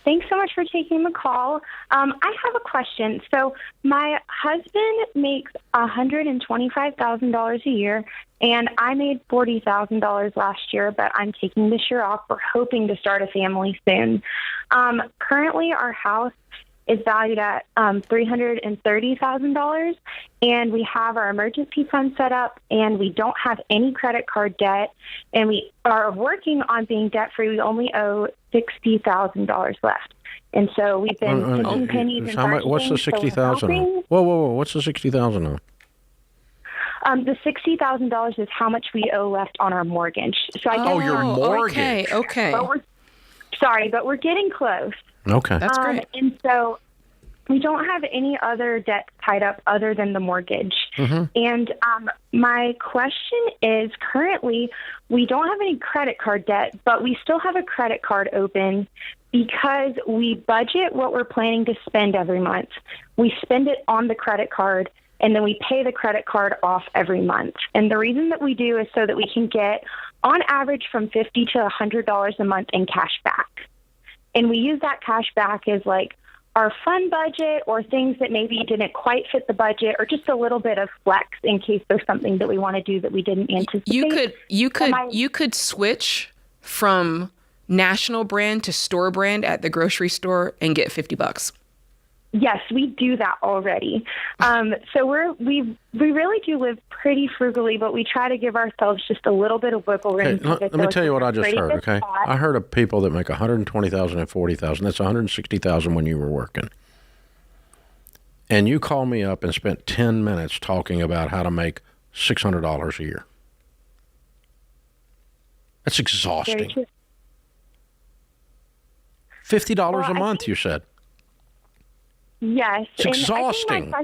Thanks so much for taking the call. I have a question. So my husband makes $125,000 a year, and I made $40,000 last year, but I'm taking this year off. We're hoping to start a family soon. Currently, our house is valued at $330,000, and we have our emergency fund set up, and we don't have any credit card debt, and we are working on being debt-free. We only owe $60,000 left. And so we've been picking pennies and what's the $60,000? Whoa. What's the $60,000 on? The $60,000 is how much we owe left on our mortgage. So I guess your mortgage. Okay. But we're getting close. Okay. That's great. And so we don't have any other debt tied up other than the mortgage. Mm-hmm. And my question is, currently, we don't have any credit card debt, but we still have a credit card open because we budget what we're planning to spend every month. We spend it on the credit card, and then we pay the credit card off every month. And the reason that we do is so that we can get, on average, from $50 to $100 a month in cash back. And we use that cash back as like our fun budget or things that maybe didn't quite fit the budget, or just a little bit of flex in case there's something that we want to do that we didn't anticipate. You could switch from national brand to store brand at the grocery store and get $50. Yes, we do that already. So we really do live pretty frugally, but we try to give ourselves just a little bit of wiggle room. Okay, let me tell you what I just heard, okay? I heard of people that make $120,000 and $40,000. That's $160,000 when you were working. And you called me up and spent 10 minutes talking about how to make $600 a year. That's exhausting. $50 a month, you said. Yes. It's exhausting.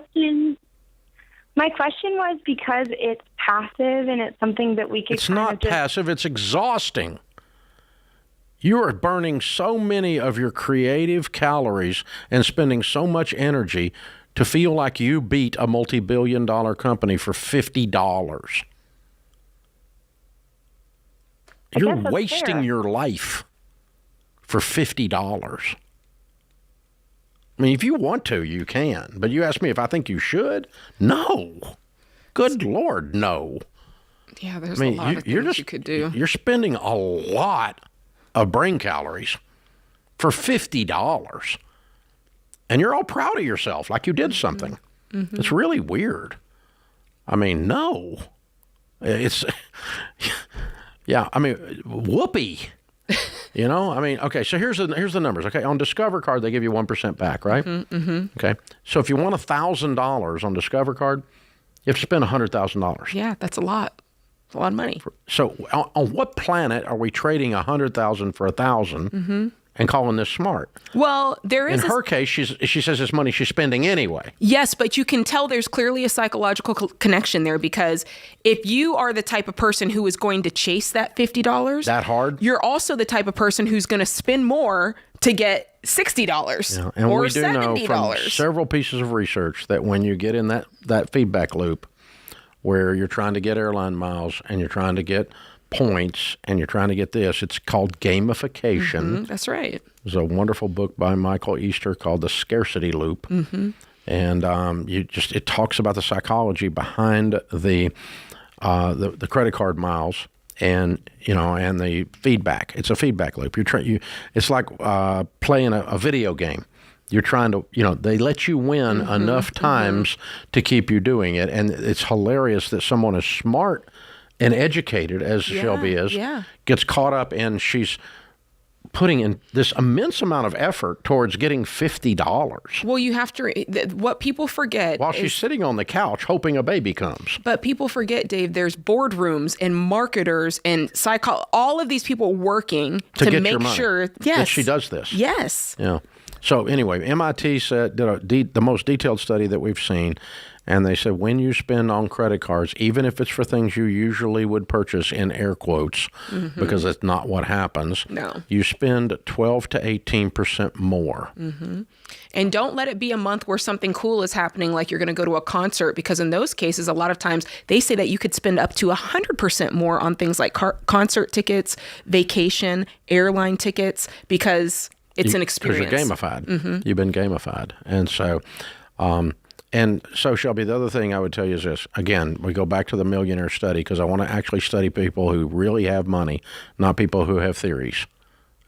My question was because it's passive and it's something that we could. It's not passive. It's exhausting. You are burning so many of your creative calories and spending so much energy to feel like you beat a multi-billion-dollar company for $50. You're wasting your life for $50. I mean, if you want to, you can. But you ask me if I think you should? No. Good Lord, no. Yeah, there's a lot of things you could do. You're spending a lot of brain calories for $50. And you're all proud of yourself, like you did something. Mm-hmm. It's really weird. I mean, no. It's, yeah, I mean, whoopee. You know, I mean, okay, so here's the numbers. Okay, on Discover Card, they give you 1% back, right? Mm-hmm, mm-hmm. Okay, so if you want $1,000 on Discover Card, you have to spend $100,000. Yeah, that's a lot. It's a lot of money. So on what planet are we trading $100,000 for $1,000 mm-hmm. and calling this smart? Well, there is. In her case, she says it's money she's spending anyway. Yes, but you can tell there's clearly a psychological connection there, because if you are the type of person who is going to chase that $50, that hard, you're also the type of person who's going to spend more to get $60 yeah, and or we do $70. Know from several pieces of research that when you get in that feedback loop where you're trying to get airline miles and you're trying to get points and you're trying to get this, it's called gamification. Mm-hmm, that's right. There's a wonderful book by Michael Easter called The Scarcity Loop. Mm-hmm. And it talks about the psychology behind the credit card miles and the feedback. It's a feedback loop. It's like playing a video game. You're trying to, they let you win mm-hmm, enough times to keep you doing it. And it's hilarious that someone as smart and educated as Shelby is, gets caught up in she's putting in this immense amount of effort towards getting $50. Well, you have to, what people forget. While she's sitting on the couch hoping a baby comes. But people forget, Dave, there's boardrooms and marketers and all of these people working to make sure that she does this. Yes. Yeah. So anyway, MIT did the most detailed study that we've seen. And they said when you spend on credit cards, even if it's for things you usually would purchase in air quotes, because it's not what happens, you spend 12 to 18% more. And don't let it be a month where something cool is happening, like you're going to go to a concert, because in those cases, a lot of times they say that you could spend up to 100% more on things like concert tickets, vacation, airline tickets, because it's an experience. Because you're gamified. You've been gamified. And so, Shelby, the other thing I would tell you is this. Again, we go back to the millionaire study because I want to actually study people who really have money, not people who have theories.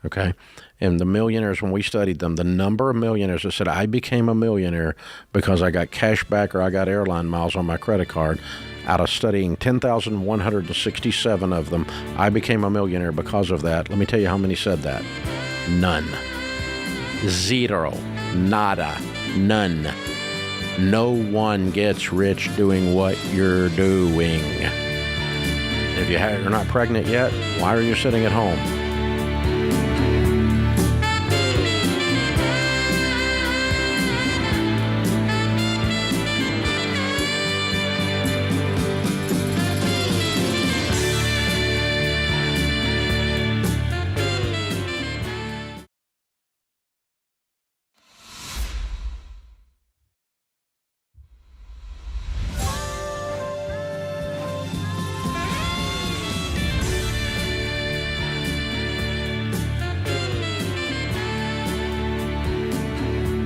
Okay? And the millionaires, when we studied them, the number of millionaires that said, I became a millionaire because I got cash back or I got airline miles on my credit card, out of studying 10,167 of them, I became a millionaire because of that. Let me tell you how many said that. None. Zero. Nada. None. No one gets rich doing what you're doing. If you're not pregnant yet, why are you sitting at home?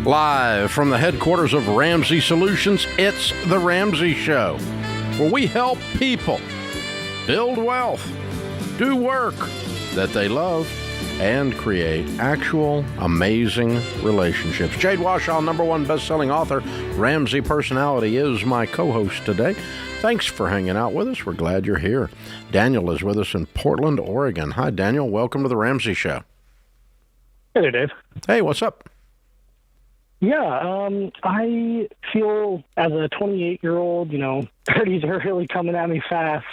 Live from the headquarters of Ramsey Solutions, it's The Ramsey Show, where we help people build wealth, do work that they love, and create actual amazing relationships. Jade Warshaw, #1 best-selling author, Ramsey personality, is my co-host today. Thanks for hanging out with us. We're glad you're here. Daniel is with us in Portland, Oregon. Hi, Daniel. Welcome to The Ramsey Show. Hey there, Dave. Hey, what's up? Yeah, I feel as a 28-year-old, 30s are really coming at me fast.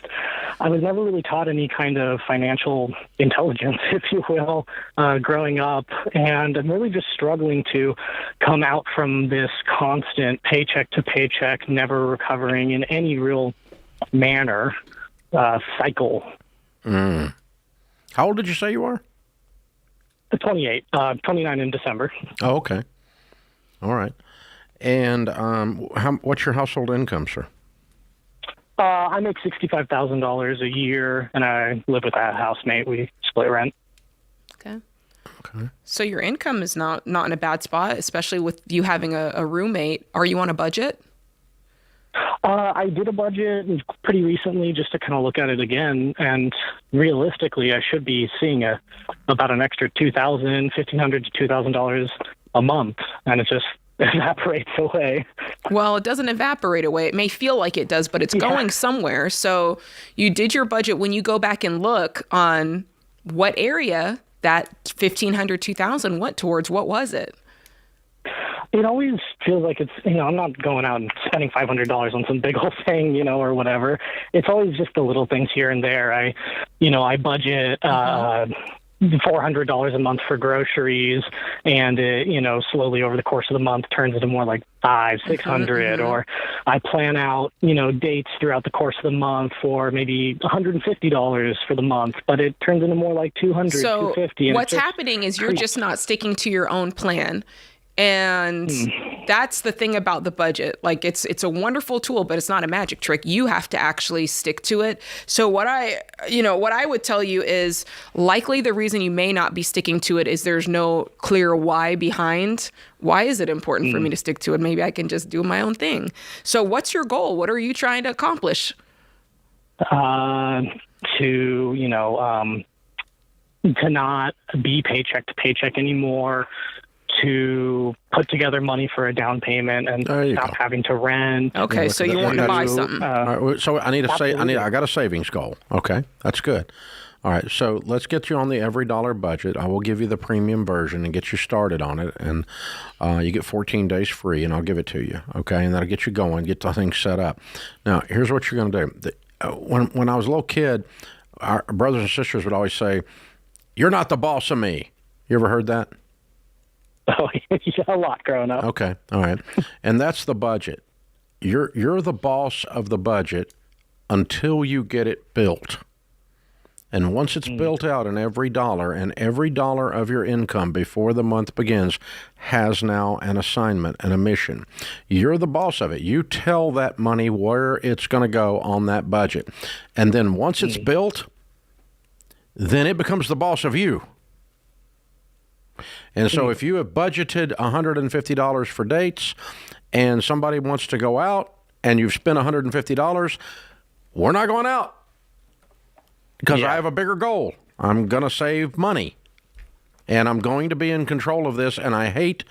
I was never really taught any kind of financial intelligence, if you will, growing up, and I'm really just struggling to come out from this constant paycheck to paycheck, never recovering in any real manner cycle. How old did you say you are? 28, 29 in December. Oh, okay. All right. And what's your household income, sir? I make $65,000 a year, and I live with a housemate. We split rent. Okay. So your income is not in a bad spot, especially with you having a roommate. Are you on a budget? I did a budget pretty recently just to kind of look at it again, and realistically, I should be seeing about an extra $1,500 to $2,000 a month, and it just evaporates away. Well, it doesn't evaporate away. It may feel like it does, but it's going somewhere. So you did your budget. When you go back and look on what area that $1,500, $2,000 went towards, what was it? It always feels like it's, I'm not going out and spending $500 on some big old thing, or whatever. It's always just the little things here and there. I budget $400 a month for groceries, and it, slowly over the course of the month turns into more like $500-$600, or I plan out, dates throughout the course of the month for maybe $150 for the month, but it turns into more like $200, so $250. What's happening is you're just not sticking to your own plan. And that's the thing about the budget. Like it's a wonderful tool, but it's not a magic trick. You have to actually stick to it. So what I would tell you is likely the reason you may not be sticking to it is there's no clear why behind. Why is it important for me to stick to it? Maybe I can just do my own thing. So what's your goal? What are you trying to accomplish? To not be paycheck to paycheck anymore, to put together money for a down payment and stop having to rent. Okay, so you want to buy something. All right, so I Absolutely. I got a savings goal. Okay, that's good. All right, so let's get you on the every dollar budget. I will give you the premium version and get you started on it, and you get 14 days free, and I'll give it to you. Okay, and that'll get you going, get the thing set up. Now, here's what you're going to do. When I was a little kid, our brothers and sisters would always say, "You're not the boss of me." You ever heard that? Oh, yeah, a lot growing up. Okay, all right, and that's the budget. You're the boss of the budget until you get it built. And once it's built out in every dollar, and every dollar of your income before the month begins has now an assignment and a mission. You're the boss of it. You tell that money where it's going to go on that budget. And then once it's built, then it becomes the boss of you. And so if you have budgeted $150 for dates and somebody wants to go out and you've spent $150, we're not going out. Because I have a bigger goal. I'm going to save money. And I'm going to be in control of this. And I hate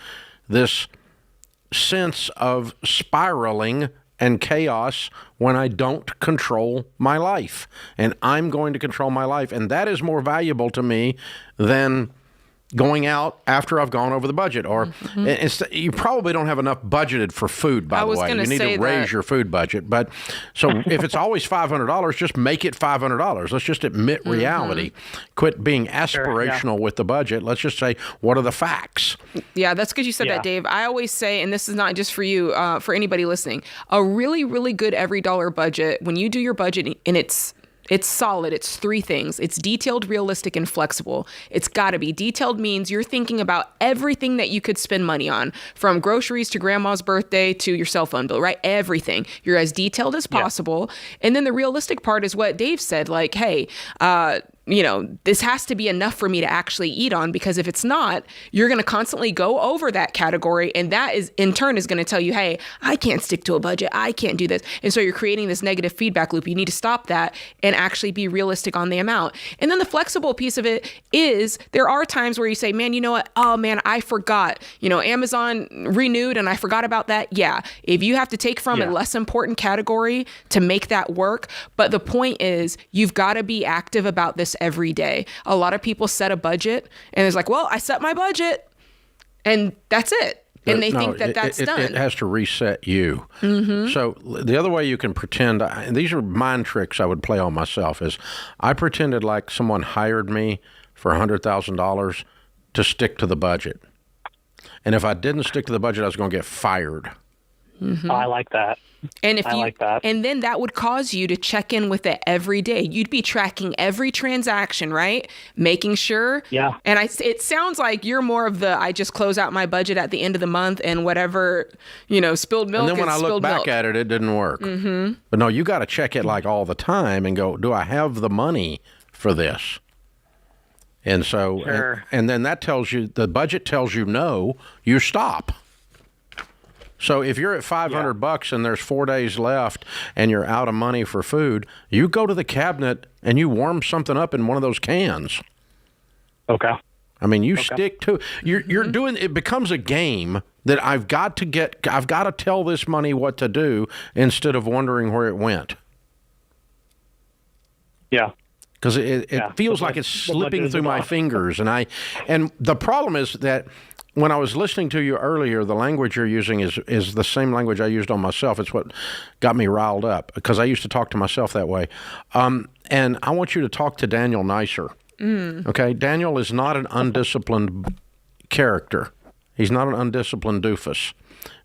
this sense of spiraling and chaos when I don't control my life. And I'm going to control my life. And that is more valuable to me than going out after I've gone over the budget. Or you probably don't have enough budgeted for food, by the way. You need to raise your food budget. But so if it's always $500, just make it $500. Let's just admit reality. Quit being aspirational with the budget. Let's just say, what are the facts? Yeah, that's good you said that, Dave. I always say, and this is not just for you, for anybody listening, a really, really good every dollar budget, when you do your budget and it's solid. It's three things. It's detailed, realistic, and flexible. It's got to be. Detailed means you're thinking about everything that you could spend money on, from groceries to grandma's birthday to your cell phone bill, right? Everything. You're as detailed as possible. And then the realistic part is what Dave said, like, hey, this has to be enough for me to actually eat on, because if it's not, you're going to constantly go over that category. And that is in turn is going to tell you, hey, I can't stick to a budget. I can't do this. And so you're creating this negative feedback loop. You need to stop that and actually be realistic on the amount. And then the flexible piece of it is there are times where you say, man, you know what? Oh man, I forgot, Amazon renewed and I forgot about that. Yeah. If you have to take from a less important category to make that work. But the point is you've got to be active about this every day. A lot of people set a budget and it's like, well, I set my budget and that's it. And they think that's done. It has to reset you. So the other way you can pretend, and these are mind tricks I would play on myself, is I pretended like someone hired me for $100,000 to stick to the budget. And if I didn't stick to the budget, I was going to get fired. I like that. And if I like that. And then that would cause you to check in with it every day. You'd be tracking every transaction, right? Making sure. Yeah. And it sounds like you're more of the, I just close out my budget at the end of the month and whatever, spilled milk. And then when I look back at it, it didn't work. But no, you got to check it like all the time and go, do I have the money for this? And so, and then that tells you, the budget tells you no, you stop. So if you're at $500 and there's 4 days left and you're out of money for food, you go to the cabinet and you warm something up in one of those cans. Okay. I mean, you stick to, you're doing, it becomes a game that I've got to tell this money what to do instead of wondering where it went. Yeah. Because it feels like it's slipping through my fingers. And the problem is that when I was listening to you earlier, the language you're using is the same language I used on myself. It's what got me riled up, because I used to talk to myself that way. And I want you to talk to Daniel nicer. Okay? Daniel is not an undisciplined character. He's not an undisciplined doofus.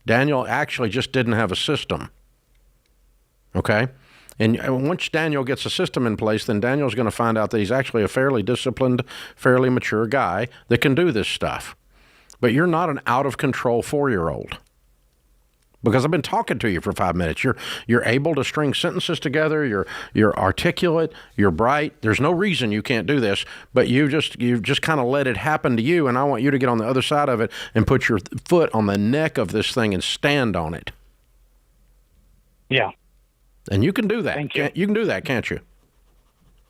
Daniel actually just didn't have a system. Okay? And once Daniel gets a system in place, then Daniel's going to find out that he's actually a fairly disciplined, fairly mature guy that can do this stuff. But you're not an out-of-control 4-year-old. Because I've been talking to you for 5 minutes. You're able to string sentences together. You're articulate. You're bright. There's no reason you can't do this. But you've just kind of let it happen to you. And I want you to get on the other side of it and put your foot on the neck of this thing and stand on it. Yeah. And you can do that. Thank you. You can do that, can't you?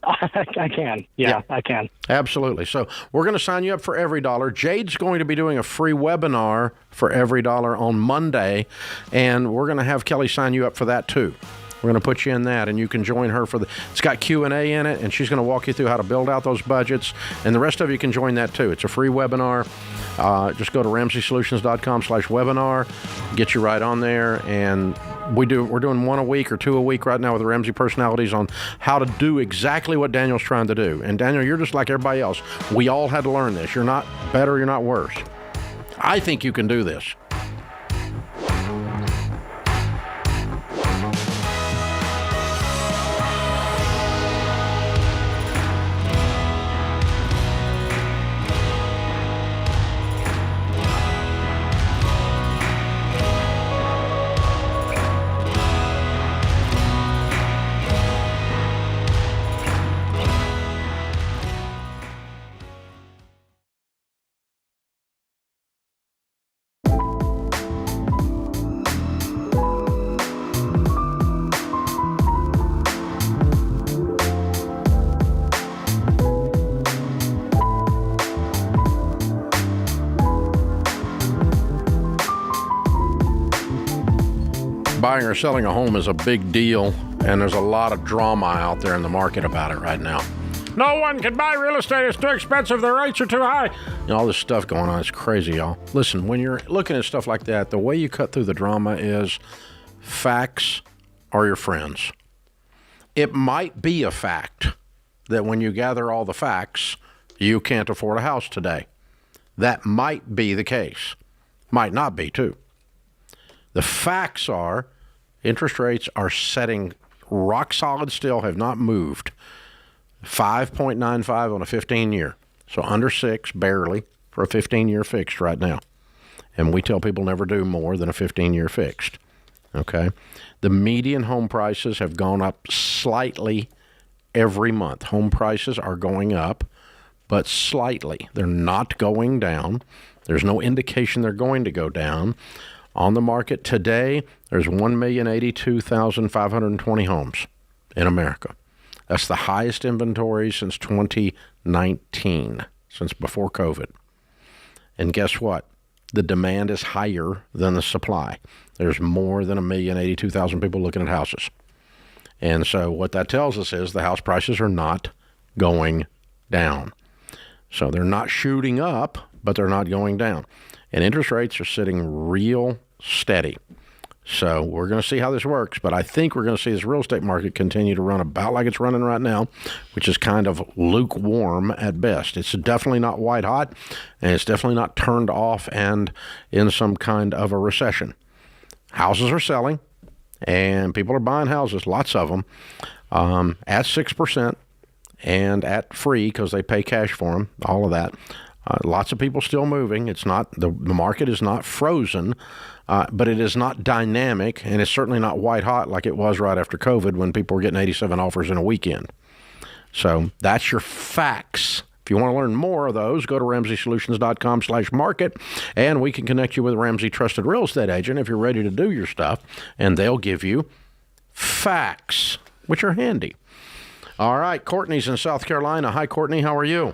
I can. Yeah, I can. Absolutely. So we're going to sign you up for Every Dollar. Jade's going to be doing a free webinar for Every Dollar on Monday, and we're going to have Kelly sign you up for that too. We're going to put you in that, and you can join her for it's got Q&A in it, and she's going to walk you through how to build out those budgets, and the rest of you can join that too. It's a free webinar. Just go to RamseySolutions.com/webinar, get you right on there, and we're doing one a week or two a week right now with the Ramsey personalities on how to do exactly what Daniel's trying to do. And Daniel, you're just like everybody else. We all had to learn this. You're not better, you're not worse. I think you can do this. Buying or selling a home is a big deal, and there's a lot of drama out there in the market about it right now. No one can buy real estate. It's too expensive. The rates are too high. And all this stuff going on. It's crazy, y'all. Listen, when you're looking at stuff like that, the way you cut through the drama is facts are your friends. It might be a fact that when you gather all the facts, you can't afford a house today. That might be the case. Might not be, too. The facts are interest rates are setting rock solid still, have not moved. 5.95 on a 15-year. So under 6, barely, for a 15-year fixed right now. And we tell people never do more than a 15-year fixed. Okay? The median home prices have gone up slightly every month. Home prices are going up, but slightly. They're not going down. There's no indication they're going to go down. On the market today, there's 1,082,520 homes in America. That's the highest inventory since 2019, since before COVID. And guess what? The demand is higher than the supply. There's more than 1,082,000 people looking at houses. And so what that tells us is the house prices are not going down. So they're not shooting up, but they're not going down. And interest rates are sitting real steady. So we're going to see how this works, but I think we're going to see this real estate market continue to run about like it's running right now, which is kind of lukewarm at best. It's definitely not white hot, and it's definitely not turned off and in some kind of a recession. Houses are selling, and people are buying houses, lots of them, at 6% and at free because they pay cash for them, all of that. Lots of people still moving. It's not the market is not frozen, but it is not dynamic, and it's certainly not white hot like it was right after COVID when people were getting 87 offers in a weekend. So that's your facts. If you want to learn more of those, go to RamseySolutions.com/market, and we can connect you with a Ramsey Trusted Real Estate Agent if you're ready to do your stuff, and they'll give you facts, which are handy. All right, Courtney's in South Carolina. Hi, Courtney. How are you?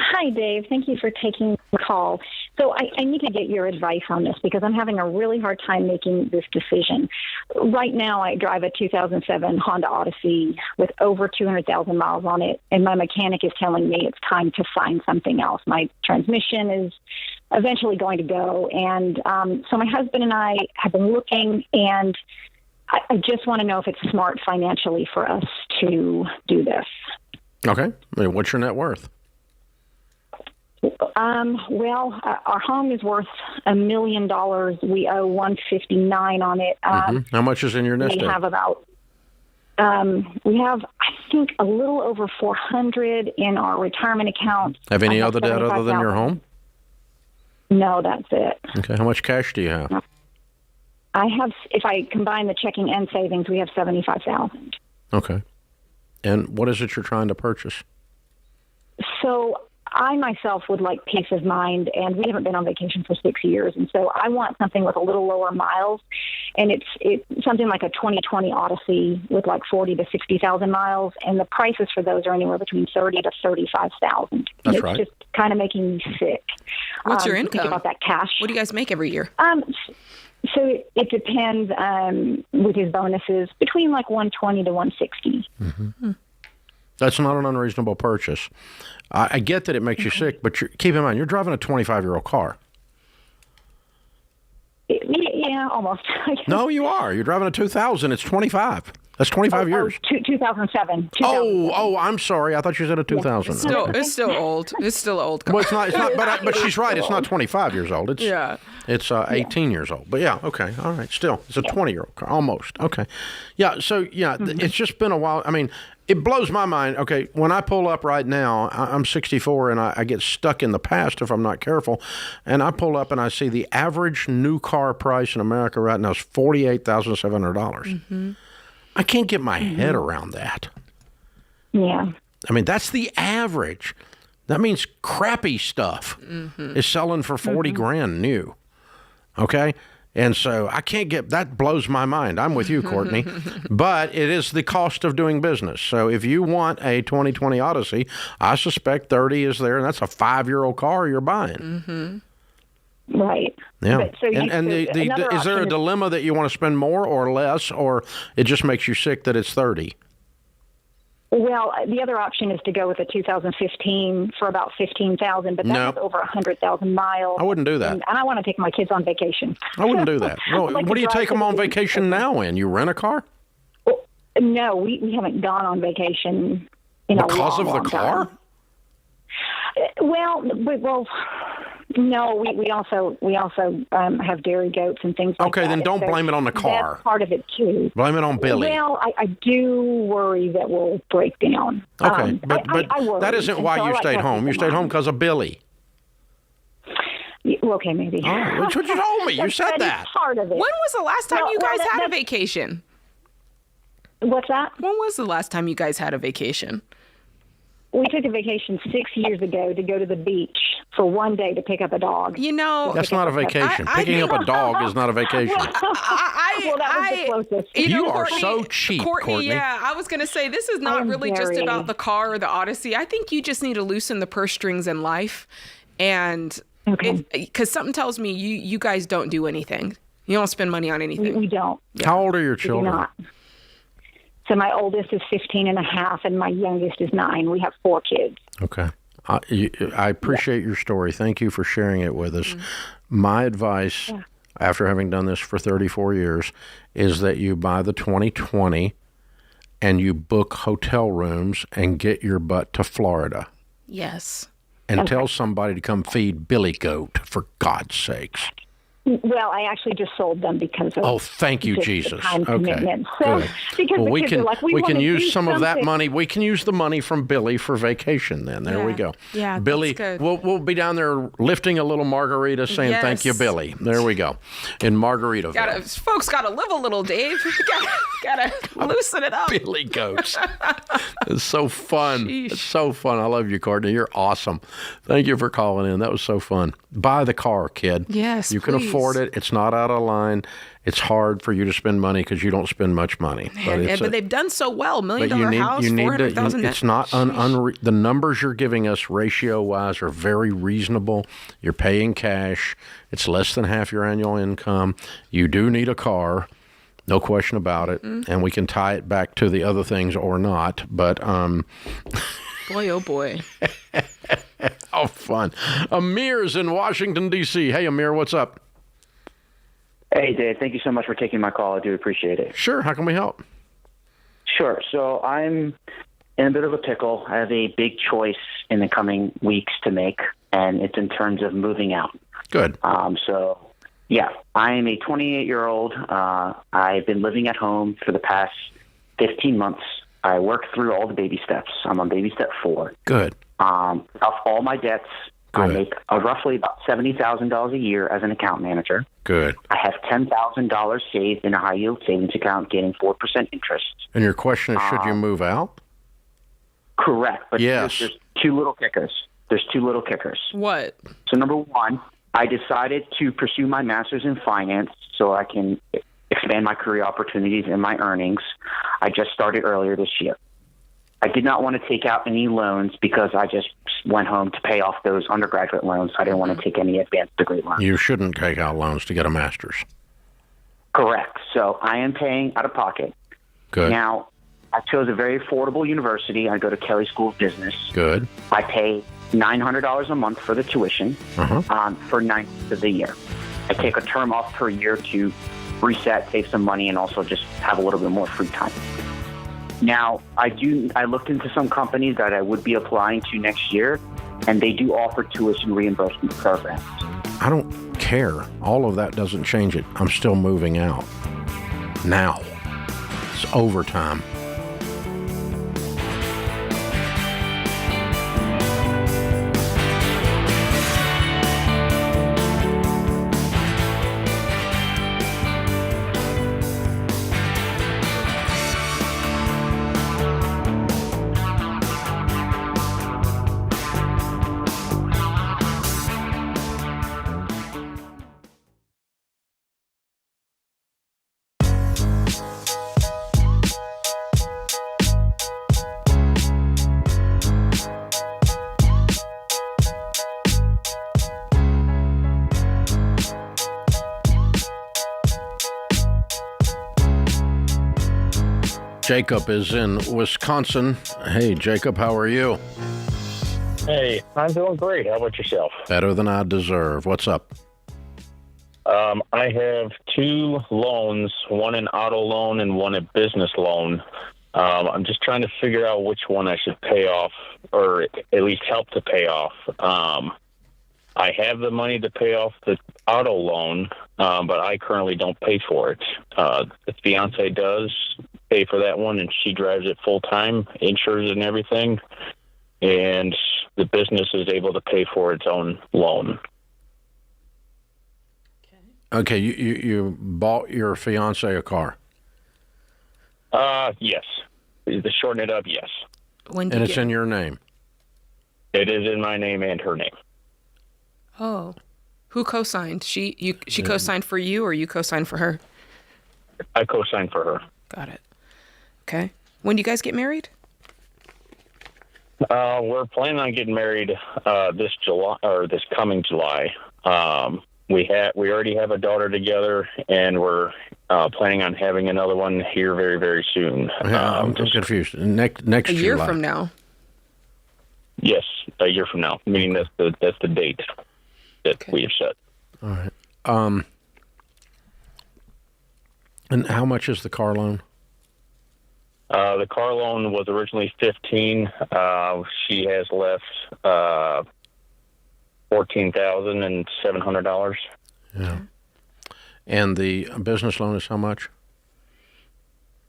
Hi, Dave. Thank you for taking the call. So I need to get your advice on this because I'm having a really hard time making this decision. Right now, I drive a 2007 Honda Odyssey with over 200,000 miles on it, and my mechanic is telling me it's time to find something else. My transmission is eventually going to go, and so my husband and I have been looking, and I just want to know if it's smart financially for us to do this. Okay. What's your net worth? Well, our home is worth $1 million. We owe $159 on it. How much is in your nest egg? We have about, I think, a little over $400 in our retirement account. Have any other debt other than your home? No, that's it. Okay. How much cash do you have? I have, if I combine the checking and savings, we have $75,000. Okay. And what is it you're trying to purchase? So I myself would like peace of mind, and we haven't been on vacation for 6 years, and so I want something with a little lower miles. and it's something like a 2020 Odyssey with like 40 to 60,000 miles, and the prices for those are anywhere between 30 to 35,000. That's it's right. just kind of making me sick. What's your Think income? about that cash. What do you guys make every year? So it depends with his bonuses between like 120 to 160. Mm-hmm. That's not an unreasonable purchase. I get that it makes you sick, but keep in mind, you're driving a 25-year-old car. Yeah, almost. No, you are. You're driving a 2000. It's 25. That's 25 years. 2007. Oh, I'm sorry. I thought you said a 2000. It's still old. It's still old. Well, it's not. But she's right. It's not 25 years old. It's 18 years old. But yeah, okay, all right. Still, it's a 20-year-old car, almost. Okay, yeah. So yeah, it's just been a while. I mean, it blows my mind. Okay, when I pull up right now, I'm 64 and I get stuck in the past if I'm not careful. And I pull up and I see the average new car price in America right now is $48,700. Mm-hmm. I can't get my head around that. Yeah. I mean, that's the average. That means crappy stuff is selling for 40 grand new. Okay? And so I can't get, that blows my mind. I'm with you, Courtney. But it is the cost of doing business. So if you want a 2020 Odyssey, I suspect 30 is there, and that's a 5-year-old car you're buying. Mm-hmm. Right. Yeah. But, so is there a dilemma that you want to spend more or less, or it just makes you sick that it's 30? Well, the other option is to go with a 2015 for about $15,000, but that's over 100,000 miles. I wouldn't do that. And I want to take my kids on vacation. I wouldn't do that. Well, what do you take them on vacation now in? You rent a car? Well, no, we haven't gone on vacation in because a of long the car? time. Well, no. We also have dairy goats and things like that. Okay, then don't blame it on the car. That's part of it too. Blame it on Billy. Well, I do worry that we'll break down. Okay, but I worry. that isn't why you stayed home. You stayed home because of Billy. Okay, maybe. Oh, that's what you told me. You said that. Part of it. When was the last time you guys had a vacation? What's that? When was the last time you guys had a vacation? We took a vacation 6 years ago to go to the beach for one day to pick up a dog. You know, that's not a vacation. Picking up a dog is not a vacation. Well, that was the closest. You are so cheap, Courtney. Yeah, I was going to say, this is not really just about the car or the Odyssey. I think you just need to loosen the purse strings in life. And because something tells me you guys don't do anything. You don't spend money on anything. We don't. Yeah. How old are your children? We do not. So my oldest is 15 and a half, and my youngest is 9. We have 4 kids. Okay. I appreciate your story. Thank you for sharing it with us. Mm-hmm. My advice, after having done this for 34 years, is that you buy the 2020 and you book hotel rooms and get your butt to Florida. Yes. And tell somebody to come feed Billy Goat, for God's sakes. Well, I actually just sold them because of thank you, Jesus. Time commitment. So, because well, we can use some of that money. We can use the money from Billy for vacation. Then there we go. Yeah, Billy. that's good. We'll be down there lifting a little margarita, saying thank you, Billy. There we go. In Margaritaville. Folks got to live a little, Dave. gotta loosen it up. Billy Goats. It's so fun. Sheesh. It's so fun. I love you, Courtney. You're awesome. Thank you for calling in. That was so fun. Buy the car, kid. Yes, you can afford it. It's not out of line. It's hard for you to spend money because you don't spend much money. But they've done so well. $1 million house, 400,000. It's not the numbers you're giving us ratio-wise are very reasonable. You're paying cash. It's less than half your annual income. You do need a car. No question about it. Mm-hmm. And we can tie it back to the other things or not. But boy, oh boy. How fun. Amir's in Washington, D.C. Hey, Amir, what's up? Hey, Dave. Thank you so much for taking my call. I do appreciate it. Sure. How can we help? Sure. So I'm in a bit of a pickle. I have a big choice in the coming weeks to make, and it's in terms of moving out. Good. Yeah, I am a 28-year-old. I've been living at home for the past 15 months. I work through all the baby steps. I'm on baby step 4. Good. Off all my debts, Good. I make roughly about $70,000 a year as an account manager. Good. I have $10,000 saved in a high-yield savings account getting 4% interest. And your question is, should you move out? Correct. But yes. There's 2 little kickers. There's 2 little kickers. What? So number 1, I decided to pursue my master's in finance so I can expand my career opportunities and my earnings. I just started earlier this year. I did not want to take out any loans because I just went home to pay off those undergraduate loans. I didn't want to take any advanced degree loans. You shouldn't take out loans to get a master's. Correct. So I am paying out of pocket. Good. Now, I chose a very affordable university. I go to Kelley School of Business. Good. I pay $900 a month for the tuition for 9 months of the year. I take a term off per year to reset, save some money, and also just have a little bit more free time. Now, I looked into some companies that I would be applying to next year, and they do offer tuition reimbursement programs. I don't care. All of that doesn't change it. I'm still moving out. Now. It's overtime. Jacob is in Wisconsin. Hey, Jacob, how are you? Hey, I'm doing great. How about yourself? Better than I deserve. What's up? I have 2 loans, one an auto loan and one a business loan. I'm just trying to figure out which one I should pay off, or at least help to pay off. I have the money to pay off the auto loan, but I currently don't pay for it. The fiance does pay for that one, and she drives it full time, insures and everything, and the business is able to pay for its own loan. Okay, you bought your fiance a car? Yes. To shorten it up, yes. And it's in your name? It is in my name and her name. Oh. Who co-signed? She co-signed for you, or you co-signed for her? I co-signed for her. Got it. Okay. When do you guys get married? We're planning on getting married this July, or this coming July. We already have a daughter together, and we're planning on having another one here very, very soon. I'm confused. Next a year July. from now. Yes, a year from now. Meaning that's the date that we have set. All right. And how much is the car loan? The car loan was originally $15,000. She has left $14,700. Yeah. And the business loan is how much?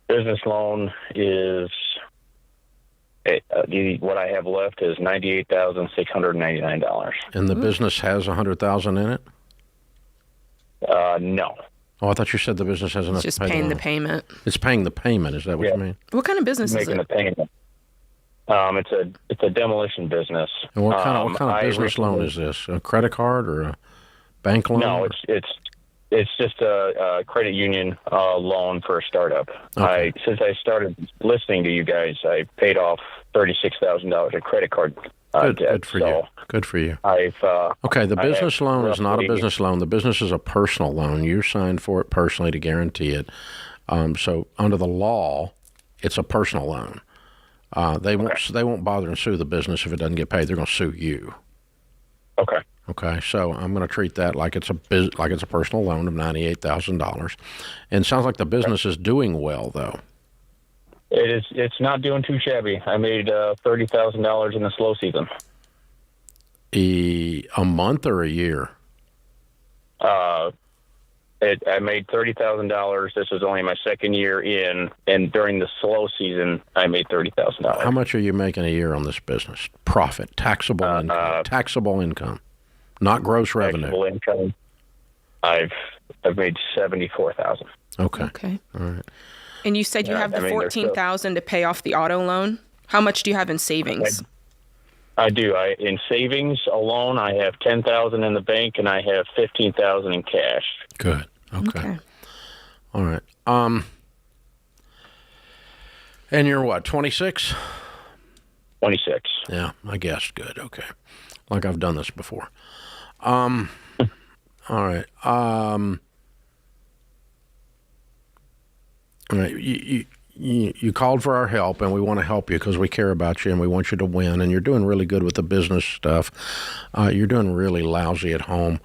Business loan is what I have left is $98,699. And the business has $100,000 in it? No. Oh, I thought you said the business has enough It's just to pay paying the loan. payment. It's paying the payment. Is that what you mean? What kind of business is Making it? the payment. It's a demolition business. And what kind of business loan is this? A credit card or a bank loan? No, it's just a credit union loan for a startup. Okay. Since I started listening to you guys, I paid off $36,000 of credit card debt. Good for you. Good for you. Okay, the business loan is not a business loan. The business is a personal loan. You signed for it personally to guarantee it. So under the law, it's a personal loan. They won't bother and sue the business if it doesn't get paid. They're going to sue you. Okay. Okay. So I'm going to treat that like it's a personal loan of $98,000. And it sounds like the business is doing well, though. It's not doing too shabby. I made $30,000 in the slow season. A month or a year? I made $30,000. This was only my second year in, and during the slow season, I made $30,000. How much are you making a year on this business? Profit, taxable income, taxable income, not gross revenue. Taxable income. I've made $74,000. Okay. Okay. All right. And you said you have the $14,000 to pay off the auto loan. How much do you have in savings? I do. In savings alone, I have $10,000 in the bank, and I have $15,000 in cash. Good. Okay. All right. And you're what, 26? 26. Yeah, I guessed. Good. Okay. Like I've done this before. All right. All right. You called for our help, and we want to help you because we care about you and we want you to win. And you're doing really good with the business stuff. You're doing really lousy at home.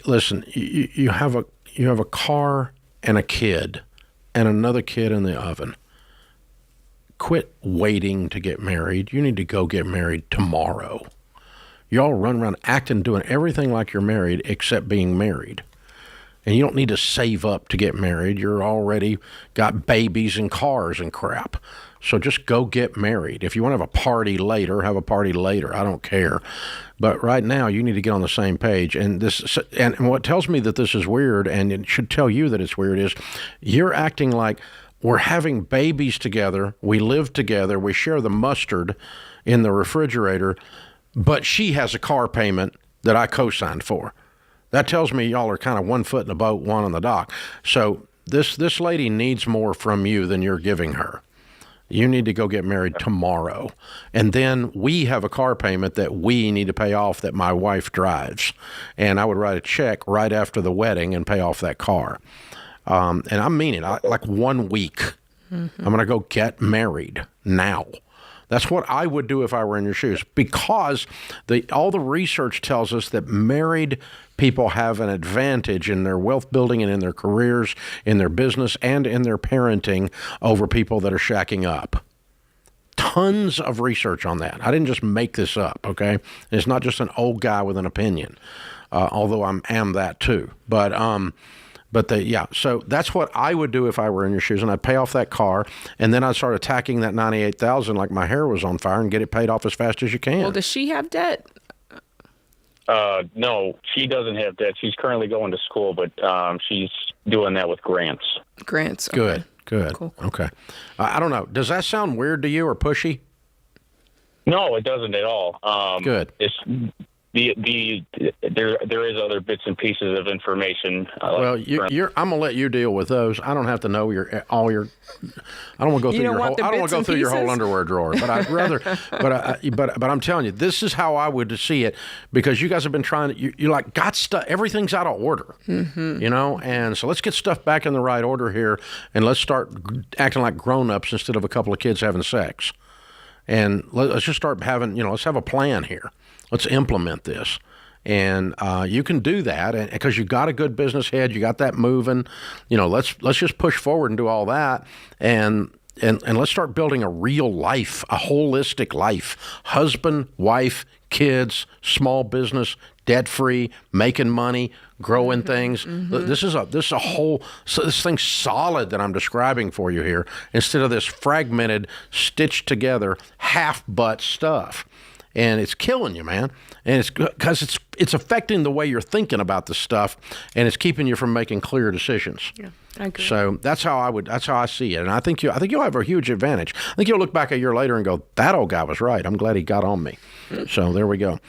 Listen, you have a car and a kid and another kid in the oven. Quit waiting to get married. You need to go get married tomorrow. Y'all run around acting, doing everything like you're married except being married. And you don't need to save up to get married. You're already got babies and cars and crap. So just go get married. If you want to have a party later, have a party later. I don't care. But right now, you need to get on the same page. And what tells me that this is weird, and it should tell you that it's weird, is you're acting like we're having babies together. We live together. We share the mustard in the refrigerator. But she has a car payment that I co-signed for. That tells me y'all are kind of one foot in the boat, one on the dock. So this lady needs more from you than you're giving her. You need to go get married tomorrow. And then we have a car payment that we need to pay off that my wife drives. And I would write a check right after the wedding and pay off that car. And I mean it, like 1 week. I'm going to go get married now. That's what I would do if I were in your shoes, because all the research tells us that married people have an advantage in their wealth building and in their careers, in their business, and in their parenting over people that are shacking up. Tons of research on that. I didn't just make this up, okay? It's not just an old guy with an opinion, although I am that too. So that's what I would do if I were in your shoes, and I'd pay off that car, and then I'd start attacking that $98,000 like my hair was on fire and get it paid off as fast as you can. Well, does she have debt? No, she doesn't have debt. She's currently going to school, but she's doing that with grants. Grants. Okay. Good. Cool. Okay. I don't know. Does that sound weird to you or pushy? No, it doesn't at all. Good. It's there is other bits and pieces of information. Well, I'm gonna let you deal with those. I don't have to know all your. I don't want to go through your whole. I don't want to go through your whole underwear drawer. But I'd rather. but I'm telling you, this is how I would see it, because you guys have been trying. You like got stuff. Everything's out of order. Mm-hmm. You know, and so let's get stuff back in the right order here, and let's start acting like grown-ups instead of a couple of kids having sex. And let's just start having. Let's have a plan here. Let's implement this. And you can do that because you got a good business head. You got that moving. Let's just push forward and do all that. And let's start building a real life, a holistic life. Husband, wife, kids, small business, debt-free, making money, growing things. Mm-hmm. This is a whole, so this thing's solid that I'm describing for you here, instead of this fragmented, stitched together, half-butt stuff. And it's killing you, man. And it's because it's affecting the way you're thinking about the stuff, and it's keeping you from making clear decisions. Yeah, I agree. So that's how I see it. And I think you'll have a huge advantage. I think you'll look back a year later and go, that old guy was right. I'm glad he got on me. So there we go.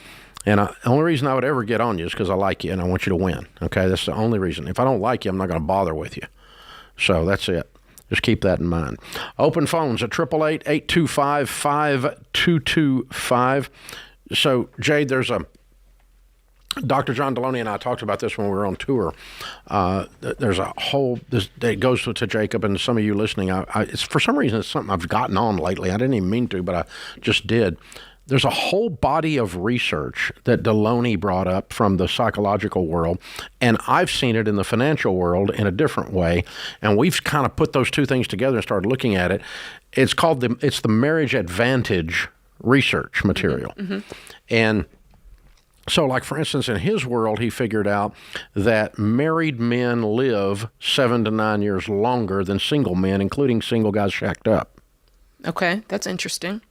And the only reason I would ever get on you is because I like you and I want you to win. Okay, that's the only reason. If I don't like you, I'm not going to bother with you. So that's it. Just keep that in mind. Open phones at 888-825-5225. So, Jade, there's Dr. John Deloney and I talked about this when we were on tour. There's a whole, it goes to Jacob and some of you listening. It's for some reason, it's something I've gotten on lately. I didn't even mean to, but I just did. There's a whole body of research that Deloney brought up from the psychological world, and I've seen it in the financial world in a different way, and we've kind of put those two things together and started looking at it. It's called the marriage advantage research material. Mm-hmm. And so, like, for instance, in his world, he figured out that married men live 7 to 9 years longer than single men, including single guys shacked up. Okay, that's interesting.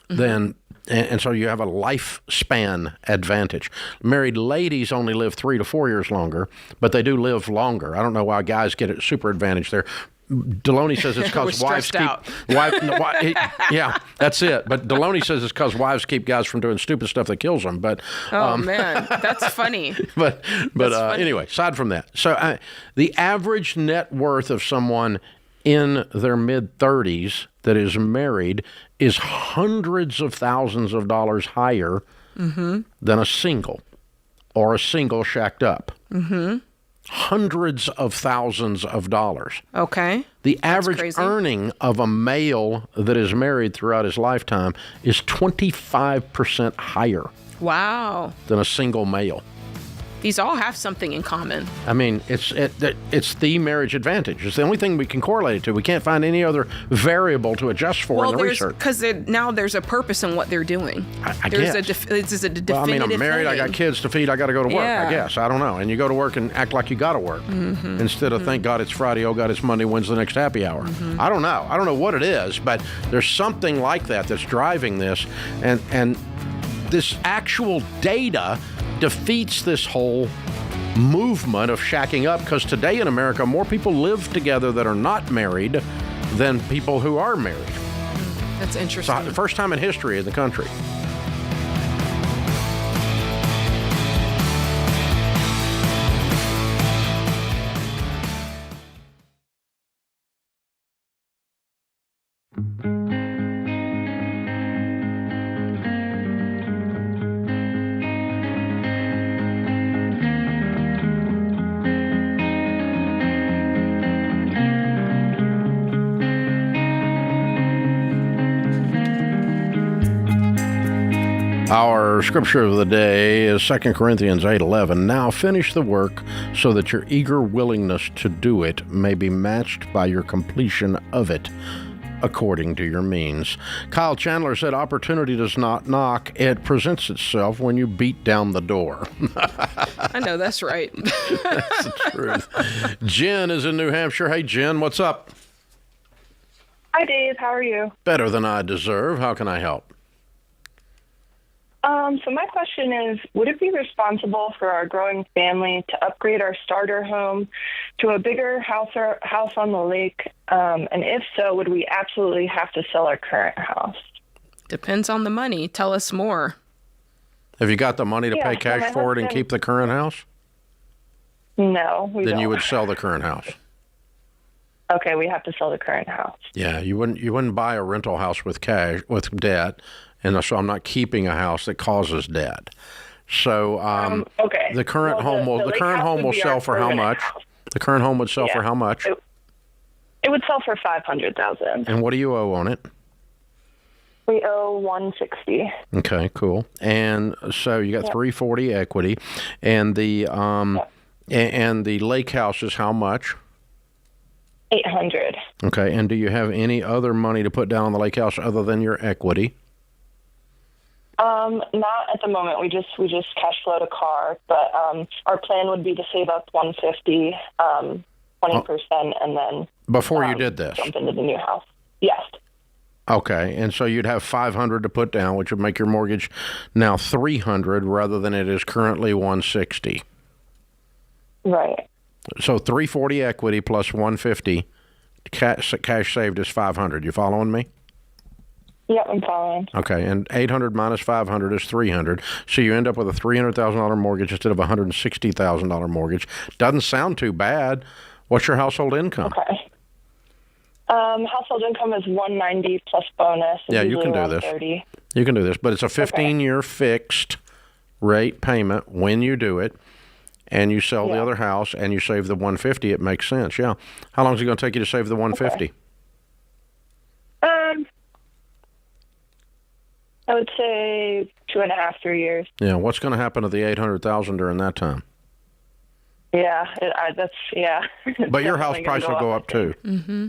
Mm-hmm. And so you have a lifespan advantage. Married ladies only live 3 to 4 years longer, but they do live longer. I don't know why guys get a super advantage there. Deloney says it's because wives keep yeah, that's it. But Deloney says it's because wives keep guys from doing stupid stuff that kills them. But man, that's funny. But anyway, aside from that, so the average net worth of someone in their mid-30s that is married is hundreds of thousands of dollars higher than a single or a single shacked up. Hundreds of thousands of dollars. Okay. The average earning of a male that is married throughout his lifetime is 25% higher. Wow. Than a single male. These all have something in common. I mean, it's the marriage advantage. It's the only thing we can correlate it to. We can't find any other variable to adjust for in the research. Because now there's a purpose in what they're doing. I guess. This is a definitive I mean, I'm married, thing. I got kids to feed, I got to go to work, Yeah. I guess. I don't know. And you go to work and act like you got to work. Instead of thank God it's Friday, oh God it's Monday, when's the next happy hour? I don't know. I don't know what it is, but there's something like that that's driving this. And this actual data defeats this whole movement of shacking up, because today in America, more people live together that are not married than people who are married. That's interesting. It's the first time in history in the country. Our scripture of the day is 2 Corinthians 8:11. Now finish the work so that your eager willingness to do it may be matched by your completion of it according to your means. Kyle Chandler said, opportunity does not knock. It presents itself when you beat down the door. I know, that's right. That's the truth. Jen is in New Hampshire. Hey, Jen, what's up? Hi, Dave. How are you? Better than I deserve. How can I help? So my question is, would it be responsible for our growing family to upgrade our starter home to a bigger house on the lake? And if so, would we absolutely have to sell our current house? Depends on the money. Tell us more. Have you got the money to pay cash for it and keep the current house? No, we don't. Then you would sell the current house. Okay, we have to sell the current house. Yeah, you wouldn't buy a rental house with cash, with debt. And so I'm not keeping a house that causes debt. So okay. The current home will sell for how much? The current home would sell for how much? It would sell for $500,000. And what do you owe on it? We owe $160,000. Okay, cool. And so you got $340,000 equity, and the and the lake house is how much? $800,000. Okay. And do you have any other money to put down on the lake house other than your equity? Not at the moment. We just cash flowed a car, but our plan would be to save up $150,000, 20%, and then before you did this, jump into the new house. Yes. Okay, and so you'd have $500 to put down, which would make your mortgage now $300 rather than it is currently $160. Right. So $340 equity plus $150 cash saved is $500. You following me? Yep, I'm following. Okay, and $800 minus $500 is $300. So you end up with a $300,000 mortgage instead of a $160,000 mortgage. Doesn't sound too bad. What's your household income? Okay. Household income is $190 plus bonus. Yeah, you can do this. $30. You can do this, but it's a 15-year fixed rate payment when you do it, and you sell the other house and you save the $150. It makes sense. Yeah. How long is it going to take you to save the $150? Okay. I would say 2.5, 3 years. Yeah. What's going to happen to the $800,000 during that time? Yeah, But your house price will go up too. Mm-hmm.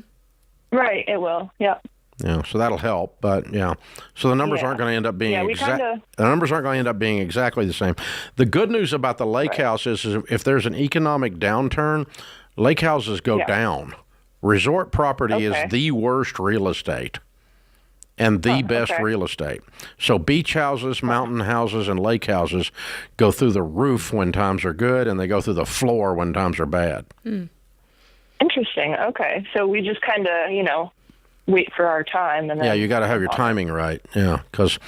Right, it will. Yeah. Yeah, so that'll help, but yeah. So the numbers aren't going to end up being the numbers aren't going to end up being exactly the same. The good news about the lake house is if there's an economic downturn, lake houses go down. Resort property is the worst real estate and the best real estate. So beach houses, mountain houses, and lake houses go through the roof when times are good, and they go through the floor when times are bad. And Interesting. Okay. So we just kind of, wait for our time. And then you got to have your timing right. Yeah. Because,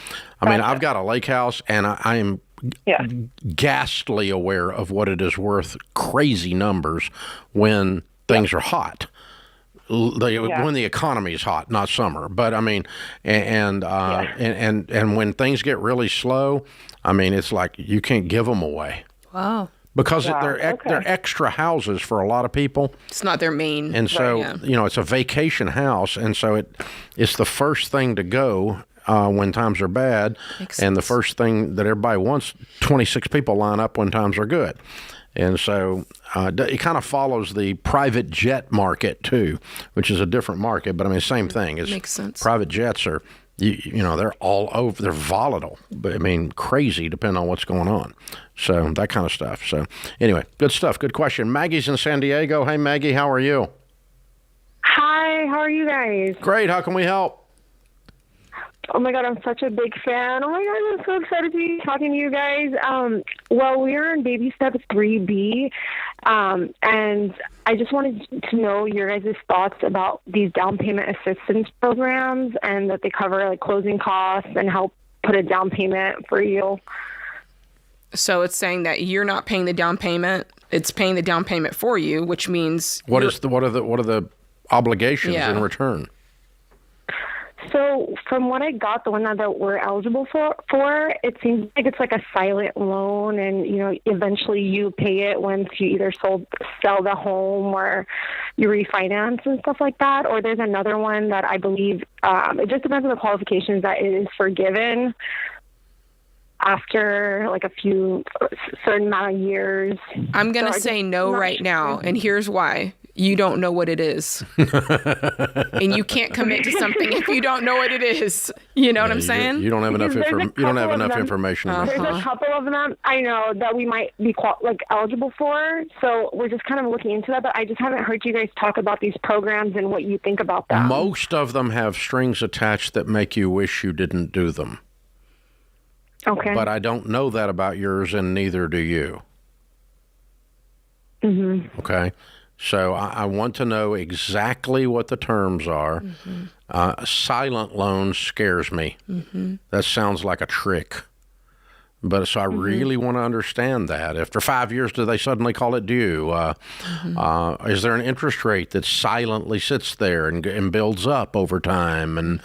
I've got a lake house, and I am ghastly aware of what it is worth, crazy numbers, when things are hot. When the economy is hot, not summer. But and when things get really slow, it's like you can't give them away. Wow. Because they're extra houses for a lot of people. It's not their main. And so, it's a vacation house. And so it's the first thing to go when times are bad. And the first thing that everybody wants, 26 people line up when times are good. And so it kind of follows the private jet market, too, which is a different market. But, same thing. Makes sense. Private jets are... they're all over. They're volatile, but crazy depending on what's going on. So that kind of stuff. So anyway, good stuff. Good question. Maggie's in San Diego. Hey, Maggie, how are you? Hi, how are you guys? Great. How can we help? Oh my God, I'm such a big fan. Oh my God, I'm so excited to be talking to you guys. Well, we are in baby step 3B, and I just wanted to know your guys' thoughts about these down payment assistance programs, and that they cover like closing costs and help put a down payment for you. So it's saying that you're not paying the down payment; it's paying the down payment for you, which means what are the obligations in return? So from what I got, the one that we're eligible for, it seems like it's like a silent loan, and eventually you pay it once you either sell the home or you refinance and stuff like that. Or there's another one that I believe it just depends on the qualifications, that it is forgiven after like a few certain amount of years. I'm gonna say no right now, and here's why. You don't know what it is. And you can't commit to something if you don't know what it is. You know what I'm saying? You don't have enough information. There's a couple of them I know that we might be eligible for. So we're just kind of looking into that. But I just haven't heard you guys talk about these programs and what you think about them. Most of them have strings attached that make you wish you didn't do them. Okay. But I don't know that about yours, and neither do you. Mm-hmm. Okay. So I want to know exactly what the terms are. Mm-hmm. Silent loan scares me. Mm-hmm. That sounds like a trick. But so I really want to understand that. After 5 years, do they suddenly call it due? Is there an interest rate that silently sits there and builds up over time? And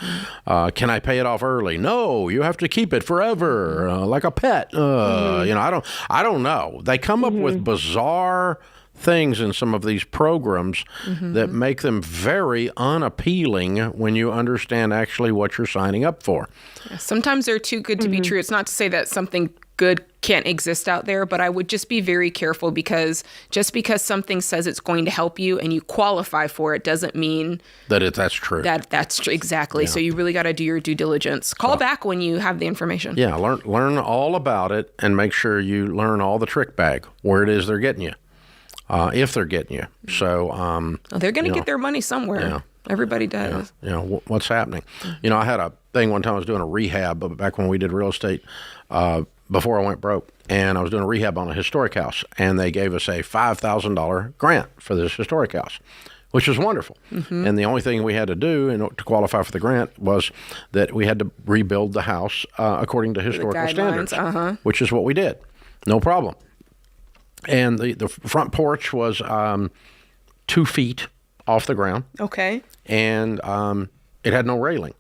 can I pay it off early? No, you have to keep it forever, like a pet. I don't know. They come up with bizarre things in some of these programs that make them very unappealing when you understand actually what you're signing up for. Yeah, sometimes they're too good to be true. It's not to say that something good can't exist out there, but I would just be very careful, because just because something says it's going to help you and you qualify for it doesn't mean that's true. That's true. Exactly. Yeah. So you really got to do your due diligence. Call back when you have the information. Yeah, learn all about it, and make sure you learn all the trick bag, where it is they're getting you. If they're getting you. So they're going to get their money somewhere. Yeah. Everybody does. What's happening? I had a thing one time. I was doing a rehab back when we did real estate before I went broke, and I was doing a rehab on a historic house, and they gave us a $5,000 grant for this historic house, which was wonderful. Mm-hmm. And the only thing we had to do to qualify for the grant was that we had to rebuild the house according to historical standards, which is what we did. No problem. And the front porch was 2 feet off the ground. Okay. And it had no railing.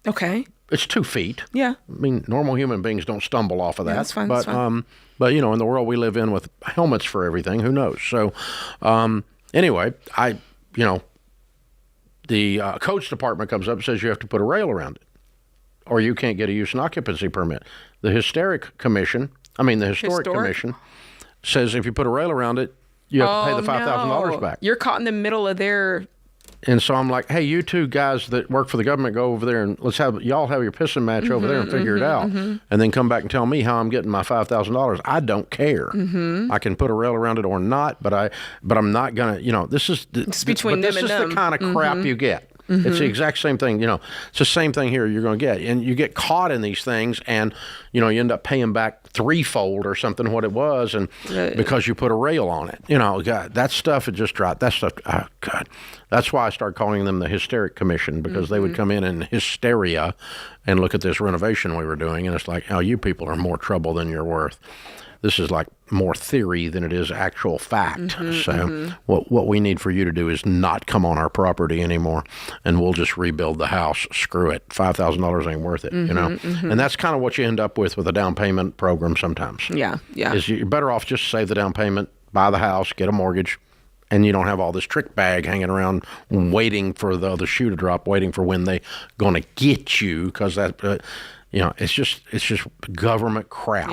Okay. It's 2 feet. Yeah. Normal human beings don't stumble off of that. Yeah, that's fine. But, that's fine. But in the world we live in with helmets for everything, who knows? So anyway, the codes department comes up and says you have to put a rail around it, or you can't get a use and occupancy permit. The historic commission says if you put a rail around it, you have to pay the $5,000 back. You're caught in the middle of their... And so I'm like, hey, you two guys that work for the government, go over there and y'all have your pissing match over there and figure it out. Mm-hmm. And then come back and tell me how I'm getting my $5,000. I don't care. Mm-hmm. I can put a rail around it or not, but I'm not going to, this is between them and them. This is the kind of crap you get. Mm-hmm. It's the exact same thing. It's the same thing here you're going to get. And you get caught in these things, and, you end up paying back threefold or something what it was, and because you put a rail on it. God, that stuff had just dropped. That stuff, oh, God. That's why I started calling them the Hysteric Commission, because they would come in hysteria and look at this renovation we were doing, and it's like, oh, you people are more trouble than you're worth. This is like more theory than it is actual fact. What we need for you to do is not come on our property anymore, and we'll just rebuild the house. Screw it. $5,000 ain't worth it, And that's kind of what you end up with a down payment program sometimes. Yeah. Is you're better off just save the down payment, buy the house, get a mortgage, and you don't have all this trick bag hanging around waiting for the other shoe to drop, waiting for when they going to get you, because that, it's just government crap.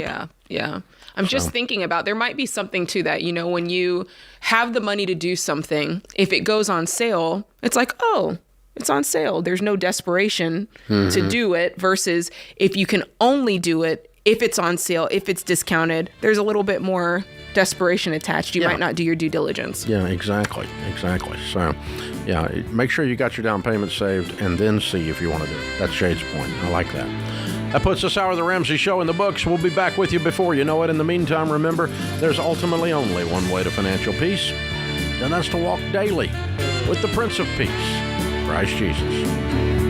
Yeah. I'm just thinking about, there might be something to that, when you have the money to do something, if it goes on sale, it's like, oh, it's on sale. There's no desperation to do it, versus if you can only do it if it's on sale, if it's discounted, there's a little bit more desperation attached. You might not do your due diligence. Yeah, exactly. So, make sure you got your down payment saved, and then see if you want to do it. That's Jade's point. I like that. That puts this hour of the Ramsey Show in the books. We'll be back with you before you know it. In the meantime, remember, there's ultimately only one way to financial peace, and that's to walk daily with the Prince of Peace, Christ Jesus.